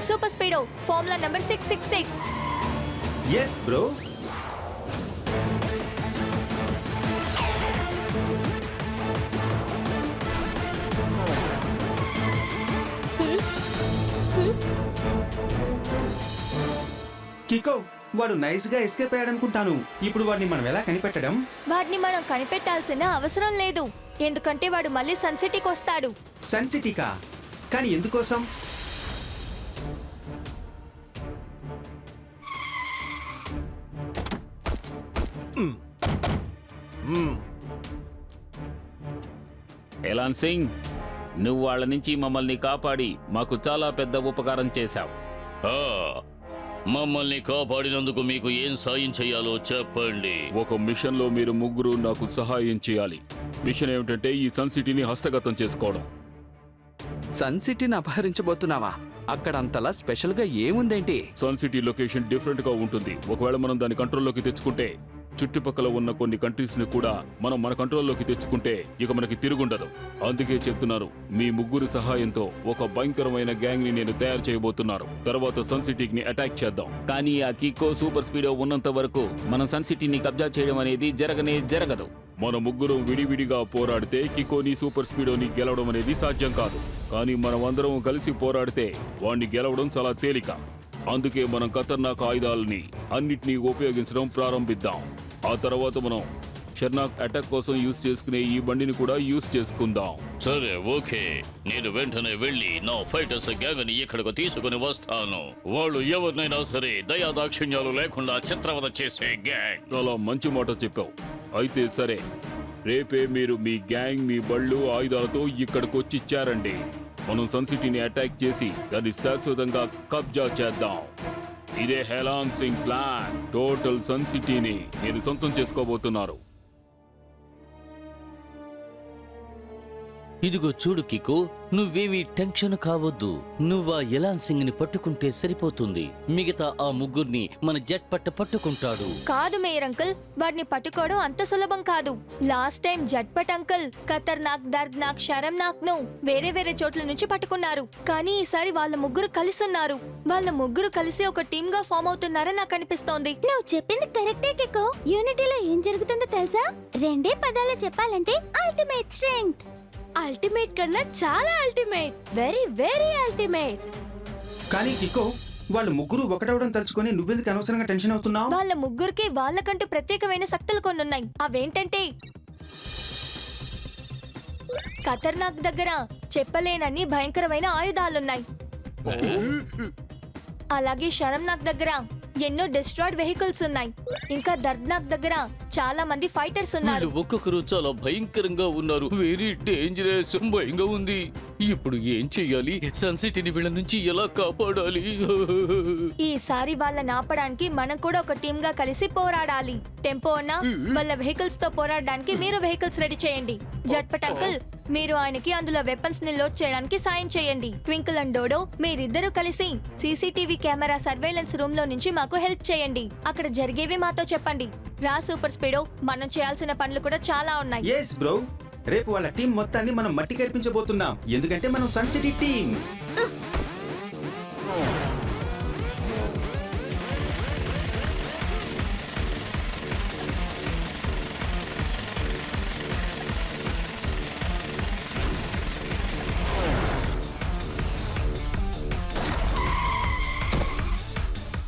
Super Speedo formula number 666. Yes bro. Kicko, వాడు నైస్ గా ఎస్కేప్ అయ్యాడనుకుంటాను. ఇప్పుడు వాడిని మనం ఎలా కనిపెట్టడం? వాడిని మనం కనిపెట్టాల్సిన అవసరం లేదు, ఎందుకంటే వాడు మళ్ళీ సన్ సిటీకి వస్తాడు. సన్ సిటీకా? కానీ ఎందుకోసం? ఎలాన్ సింగ్, నువ్వు వాళ్ళ నుంచి మమ్మల్ని కాపాడి మాకు చాలా పెద్ద ఉపకారం చేశావు. ఆ, మమ్మల్ని కాపాడినందుకు మీకు ఏం సాయం చేయాలో చెప్పండి. ఒక మిషన్ లో మీరు ముగ్గురు నాకు సహాయం చేయాలి. మిషన్ ఏమిటంటే ఈ సన్ సిటీని హస్తగతం చేసుకోవడం. సన్ సిటీని అపహరించబోతున్నావా? అక్కడ అంతలా స్పెషల్ గా ఏముందేంటి? సన్ సిటీ లొకేషన్ డిఫరెంట్ గా ఉంటుంది. ఒకవేళ మనం దాని కంట్రోల్లోకి తెచ్చుకుంటే చుట్టుపక్కల ఉన్న కొన్ని కంట్రీస్ ని కూడా మనం మన కంట్రోల్లోకి తెచ్చుకుంటే ఇక మనకి తిరుగుండదు. అందుకే చెప్తున్నారు, మీ ముగ్గురు సహాయంతో ఒక భయంకరమైన గ్యాంగ్ ని నేను తయారు చేయబోతున్నారు. తర్వాత సన్ సిటీని అటాక్ చేద్దాం. కానీ ఆ కిక్కో సూపర్ స్పీడో ఉన్నంత వరకు మనం సన్ సిటీని కబ్జా చేయడం అనేది జరగదు. మన ముగ్గురు విడివిడిగా పోరాడితే కికోని సూపర్ స్పీడోని గెలవడం అనేది సాధ్యం కాదు. కానీ మనం అందరం కలిసి పోరాడితే వాణ్ణి గెలవడం చాలా తేలిక. అందుకే మనం ఖతర్నాక్ ఆయుధాలని అన్నిటినీ ఉపయోగించడం ప్రారంభిద్దాం. ఆ తర్వాత మనం షెర్నాక్ అటాక్ కోసం యూజ్ చేసుకునే ఈ బండిని కూడా యూజ్ చేసుకుందాం. సరే, ఓకే. నేను వెంటనే వెళ్ళి నా ఫైటర్స్ గ్యాంగ్ ని ఇక్కడికి తీసుకుని వస్తాను. వాళ్ళు ఎవరినైనా సరే దయాదాక్షిణ్యాలు లేకుండా చిత్రవద చేసే గ్యాంగ్. చాలా మంచి మాట చెప్పావు. అయితే సరే, రేపే మీరు మీ గ్యాంగ్, మీ బళ్ళు, ఆయుధాలతో ఇక్కడికి వచ్చి చేరండి. మనం సన్ సిటీని అటాక్ చేసి దాన్ని శాశ్వతంగా కబ్జా చేద్దాం. ఇదే హెలాన్ సింగ్ ప్లాన్. టోటల్ సన్ సిటీని నేను సొంతం చేసుకోబోతున్నారు. ఇదిగో చూడు కికో, నువ్వేమీ టెన్షన్ కావద్దు. నువ్వా ఎలాన్ సింగ్ ని పట్టుకుంటే సరిపోతుంది. మిగతా ఆ ముగ్గురిని మన జెట్ పట్టుకుంటాడు. కాదు మేయర్ అంకుల్, వాడిని పట్టుకోవడం అంత సులభం కాదు. లాస్ట్ టైం జట్పట్ అంకుల్ ఖతర్నాక్, దర్ద్నాక్, షరమ్నాక్ ను వేరే చోట్ల నుంచి పట్టుకున్నారు. కానీ ఈసారి వాళ్ళ ముగ్గురు కలిసున్నారు. వాళ్ళ ముగ్గురు కలిసి ఒక టీమ్ గా ఫామ్ అవుతున్నారని నాకు అనిపిస్తోంది. నువ్వు చెప్పింది కరెక్టే కికో. యూనిటీలో ఏం జరుగుతుందో తెలుసా? రెండే పదాలు చెప్పాలంటే అల్టిమేట్ స్ట్రెంగ్త్. అల్టిమేట్ కన్నా చాలా అల్టిమేట్, వెరీ వెరీ అల్టిమేట్. కానీ కికో, వాళ్ళు ముగ్గురు ఒకటవడం తలుచుకొని నువ్వెందుకు అనవసరంగా టెన్షన్ అవుతున్నావు? వాళ్ళ ముగ్గురికి వాళ్ళకంటూ ప్రత్యేకమైన శక్తులు కొన్నున్నాయి. అవేంటంటే, ఖతర్నాక్ దగ్గర చెప్పలేనన్ని భయంకరమైన ఆయుధాలున్నాయి. అలాగే షరమ్నాక్ దగ్గర ఎన్నో డిస్ట్రాయిడ్ వెహికల్స్ ఉన్నాయి. ఇంకా దర్ద్నాక్ దగ్గర చాలా మంది ఫైటర్స్ ఉన్నారు. వీళ్ళు ఒక్కొక్కరు చాలా భయంకరంగా ఉన్నారు. వెరీ డేంజరస్, భయంగా ఉంది. ఇప్పుడు ఏం చెయ్యాలి? సన్ సిటీని వీళ్ళ నుంచి ఎలా కాపాడాలి? ఈసారి వాళ్ళని ఆపడానికి మనం కూడా ఒక టీమ్ గా కలిసి పోరాడాలి. టెంపో అన్న, వాళ్ళ వెహికల్స్ తో పోరాడడానికి మీరు వెహికల్స్ రెడీ చేయండి. జట్పట్ అంకుల్, మీరు ఆయనకి అందులో వెపన్స్ ని లోడ్ చేయడానికి సాయం చేయండి. ట్వింకిల్ అండ్ డోడో, మీరిద్దరూ కలిసి సీసీటీవీ కెమెరా సర్వేలెన్స్ రూమ్ లో నుంచి మాకు హెల్ప్ చేయండి. అక్కడ జరిగేవి మాతో చెప్పండి. రా సూపర్ స్పీడో, మనం చేయాల్సిన పనులు కూడా చాలా ఉన్నాయి. ఎస్ బ్రో, రేపు వాళ్ళ టీం మొత్తాన్ని మనం మట్టి కనిపించబోతున్నాం. ఎందుకంటే మనం సన్ సిటీ టీం.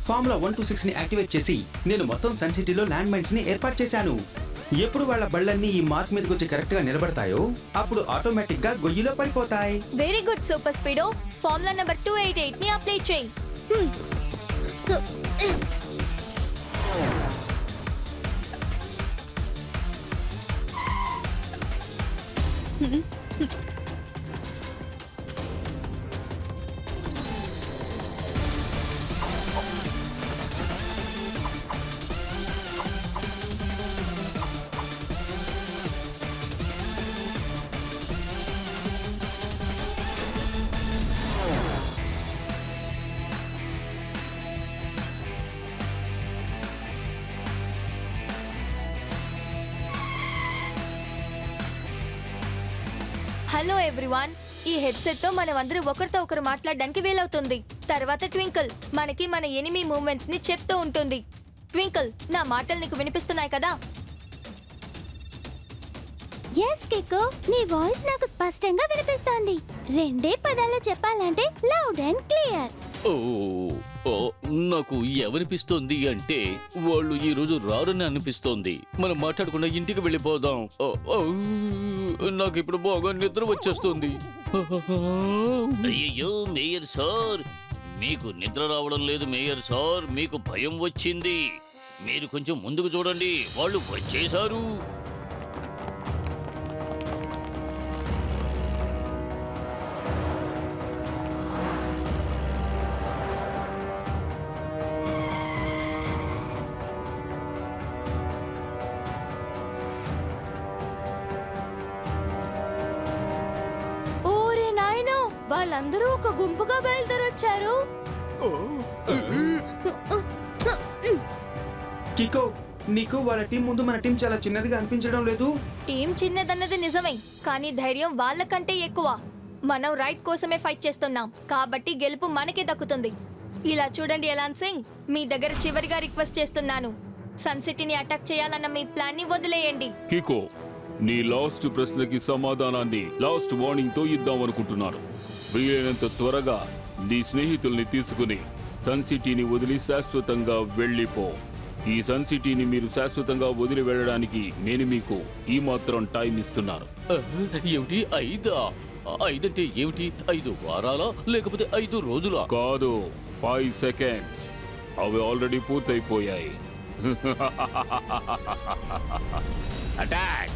ఫార్ములా 126 ని యాక్టివేట్ చేసి నేను మొత్తం సన్ సిటీలో ల్యాండ్ మైన్స్ ని ఏర్పాటు చేశాను. ఎప్పుడు వాళ్ళ బళ్ళన్నీ ఈ మార్క్ మీదకి వచ్చి కరెక్ట్ గా నిలబడతాయో అప్పుడు ఆటోమేటిక్ గా గొయ్యిలో పడిపోతాయి. Very good super Speedo, formula number 288 ని అప్లై చేయి. Hello everyone. ఈ హెడ్సెట్ తో మనం అందరూ ఒకరితో ఒకరు మాట్లాడడానికి వీలవుతుంది. తర్వాత ట్వింకిల్ మనకి మన ఎనిమీ మూవ్మెంట్స్ ని చెప్తూ ఉంటుంది. ట్వింకిల్, నా మాటలు నీకు వినిపిస్తున్నాయి కదా? ఎస్ కికో, నీ వాయిస్ నాకు స్పష్టంగా వినిపిస్తోంది. రెండే పదాల్లో చెప్పాలంటే లౌడ్ అండ్ క్లియర్. ఓ ఓ, నాకు ఏమనిపిస్తోంది అంటే వాళ్ళు ఈ రోజు రారని అనిపిస్తోంది. మనం మాట్లాడకుండా ఇంటికి వెళ్ళిపోదాం. ఓ, ఓ, నాకు ఇప్పుడు బాగా నిద్ర వచ్చేస్తుంది. అయ్యయ్యో మేయర్ సార్, మీకు నిద్ర రావడం లేదు మేయర్ సార్, మీకు భయం వచ్చింది. మీరు కొంచెం ముందుకు చూడండి, వాళ్ళు వచ్చేశారు. ఓరే నాయనో, వాళ్ళందరూ ఒక గుంపుగా బయలుదేరొచ్చారు. కికో, నీకు వాళ్ళ టీం ముందు మన టీం చాలా చిన్నదిగా అనిపించడం లేదు? టీం చిన్నదన్నది నిజమే, కానీ ధైర్యం వాళ్ళకంటే ఎక్కువ. మనం రైట్ కోసమే ఫైట్ చేస్తున్నాం, కాబట్టి గెలుపు మనకే దక్కుతుంది. ఇలా చూడండి ఎలాన్ సింగ్, మీ దగ్గర చివరిగా రిక్వెస్ట్ చేస్తున్నాను. సన్ సిటీని అటాక్ చేయాలన్న మీ ప్లాన్ ని వదిలేయండి. కికో, నీ లాస్ట్ ప్రశ్నకి సమాధానాన్ని లాస్ట్ వార్నింగ్ తో ఇద్దామనుకుంటున్నాను. వీలైనంత త్వరగా నీ స్నేహితుల్ని తీసుకుని సన్ సిటీని వదిలి శాశ్వతంగా వెళ్ళిపో. ఈ సన్ సిటీని మీరు శాశ్వతంగా వదిలి వెళ్ళడానికి నేను మీకు ఈ మాత్రం టైం ఇస్తున్నాను. ఏమిటి 5 అంటే ఏమిటి? 5 వారాలా లేకపోతే 5 రోజులా? కాదు, 5 సెకండ్స్. అవి ఆల్రెడీ పూర్తయిపోయాయి. అటాక్!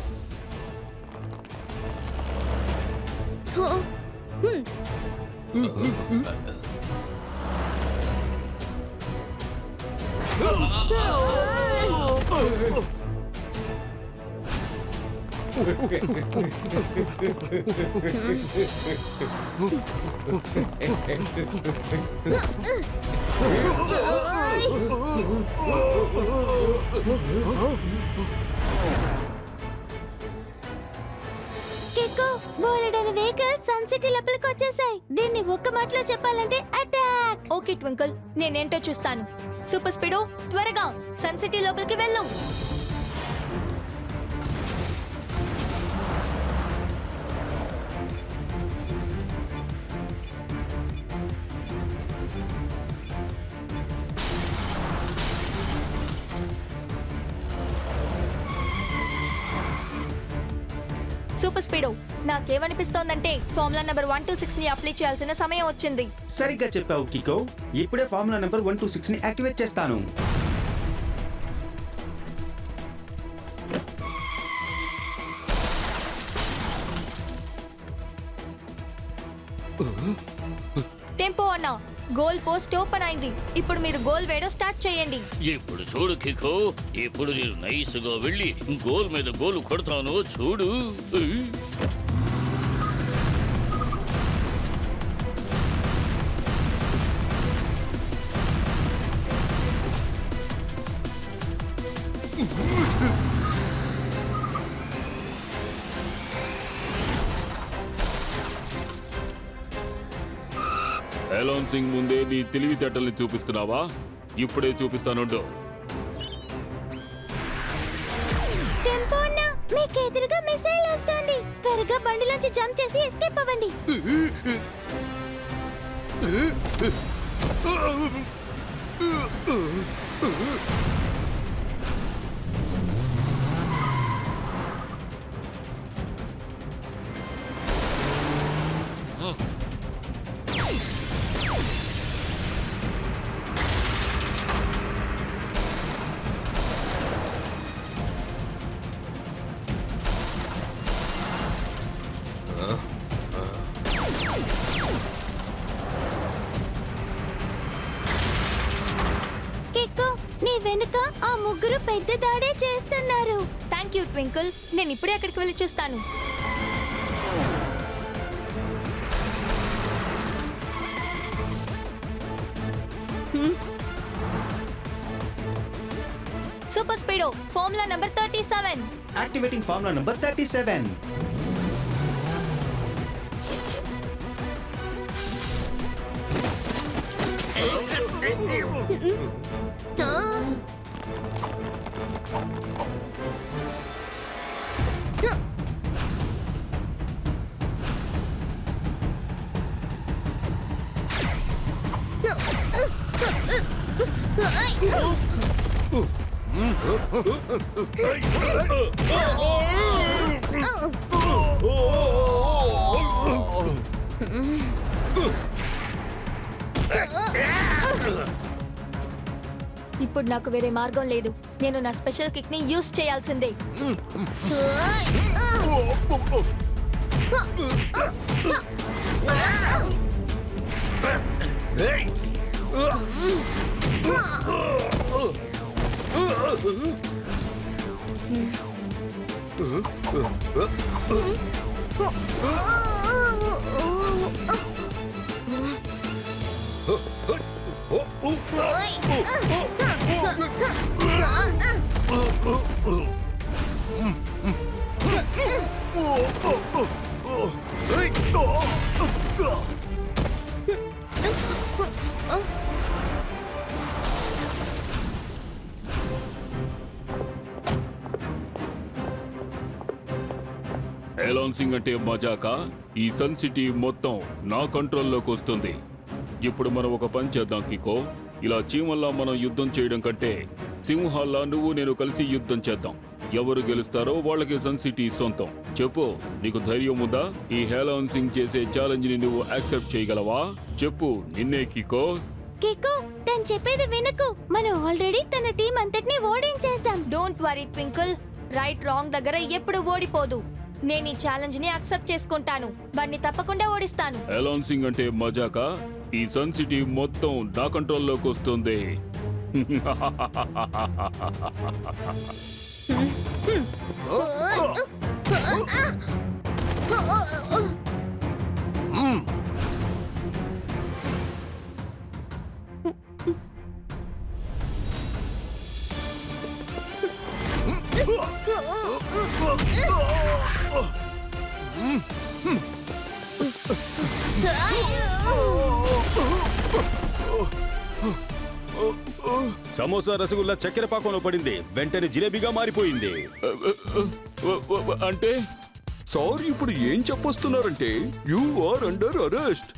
కికో, బోలెడని వెహికల్స్ సన్ సిటీ లోపలికి వచ్చేసాయి. దీన్ని ఒక్క మాటలో చెప్పాలంటే అటాక్. ఓకే ట్వింకిల్, నేనేంటో చూస్తాను. సూపర్ స్పీడో, త్వరగా సన్ సిటీ లోపలికి వెళ్ళు. సూపర్ స్పీడో, నాకేమనిపిస్తోందంటే ఫార్ములా నెంబర్ 126 ని అప్లై చేయాల్సిన సమయం వచ్చింది. సరిగ్గా చెప్పావు కికో. ఇప్పుడే ఫార్ములా నెంబర్ 126 ని యాక్టివేట్ చేస్తాను. టెంపో అన్న, గోల్ పోస్ట్ ఓపెన్ అయింది. ఇప్పుడు మీరు గోల్ వేయడం స్టార్ట్ చేయండి. ఇప్పుడు చూడు కికో, ఇప్పుడు నేను నైస్గా వెళ్ళి గోల్ మీద గోల్ కొడతాను చూడు. ఎలాన్ సింగ్ ముందే నీ తెలివితేటల్ని చూపిస్తున్నావా? ఇప్పుడే చూపిస్తానుండు. టెంపో అన్న, మీకు ఎదురుగా మిసైల్ వస్తుంది. త్వరగా బండిలోంచి జంప్ చేసి ఎస్కేప్ అవ్వండి. కికో, నీ వెనుక ఆ ముగ్గురు పెద్ద దాడే చేస్తున్నారు. థ్యాంక్ యూ ట్వింకిల్, నేను ఇప్పుడే అక్కడికి వెళ్ళి చూస్తాను. Super Speedo, formula number 37. Activating formula number 37. ఇప్పుడు నాకు వేరే మార్గం లేదు. నేను నా స్పెషల్ కిక్ ని యూస్ చేయాల్సిందే. ఎలాన్సింగ్ అంటే మజాకా? ఈ సన్ సిటీ మొత్తం నా కంట్రోల్లోకి వస్తుంది. ఇప్పుడు మనం ఒక పని చేద్దాం కికో. ఇలా చీమల్లా మనం యుద్ధం చేయడం కంటే సింహాల్లా నువ్వు నేను కలిసి యుద్ధం చేద్దాం. ఎవరు గెలుస్తారో వాళ్ళకి సన్ సిటీ సొంతం. చెప్పు, నీకు ధైర్యం ఉందా? ఈ హెలాన్సింగ్ చేసే ఛాలెంజ్ ని నువ్వు యాక్సెప్ట్ చేయగలవా? చెప్పు, నిన్నే కికో. కికో తను చెప్పేది వినకు. మనం ఆల్రెడీ తన టీం అంతటిని ఓడించేసాం. Don't worry Twinkle. Right wrong దగ్గర ఎప్పుడు ఓడిపోదు. నేను ఈ ఛాలెంజ్ ని యాక్సెప్ట్ చేసుకుంటాను. వాడిని తప్పకుండా ఓడిస్తాను. ఎలాన్సింగ్ అంటే మజాకా? ఈ సన్ సిటీ మొత్తం నా కంట్రోల్లోకి వస్తుంది. సమోసా రసగుల్లా చక్కెర పాకంలో పడింది, వెంటనే జిలేబీగా మారిపోయింది. అంటే సార్ ఇప్పుడు ఏం చెప్పొస్తున్నారంటే యు ఆర్ అండర్ అరెస్ట్.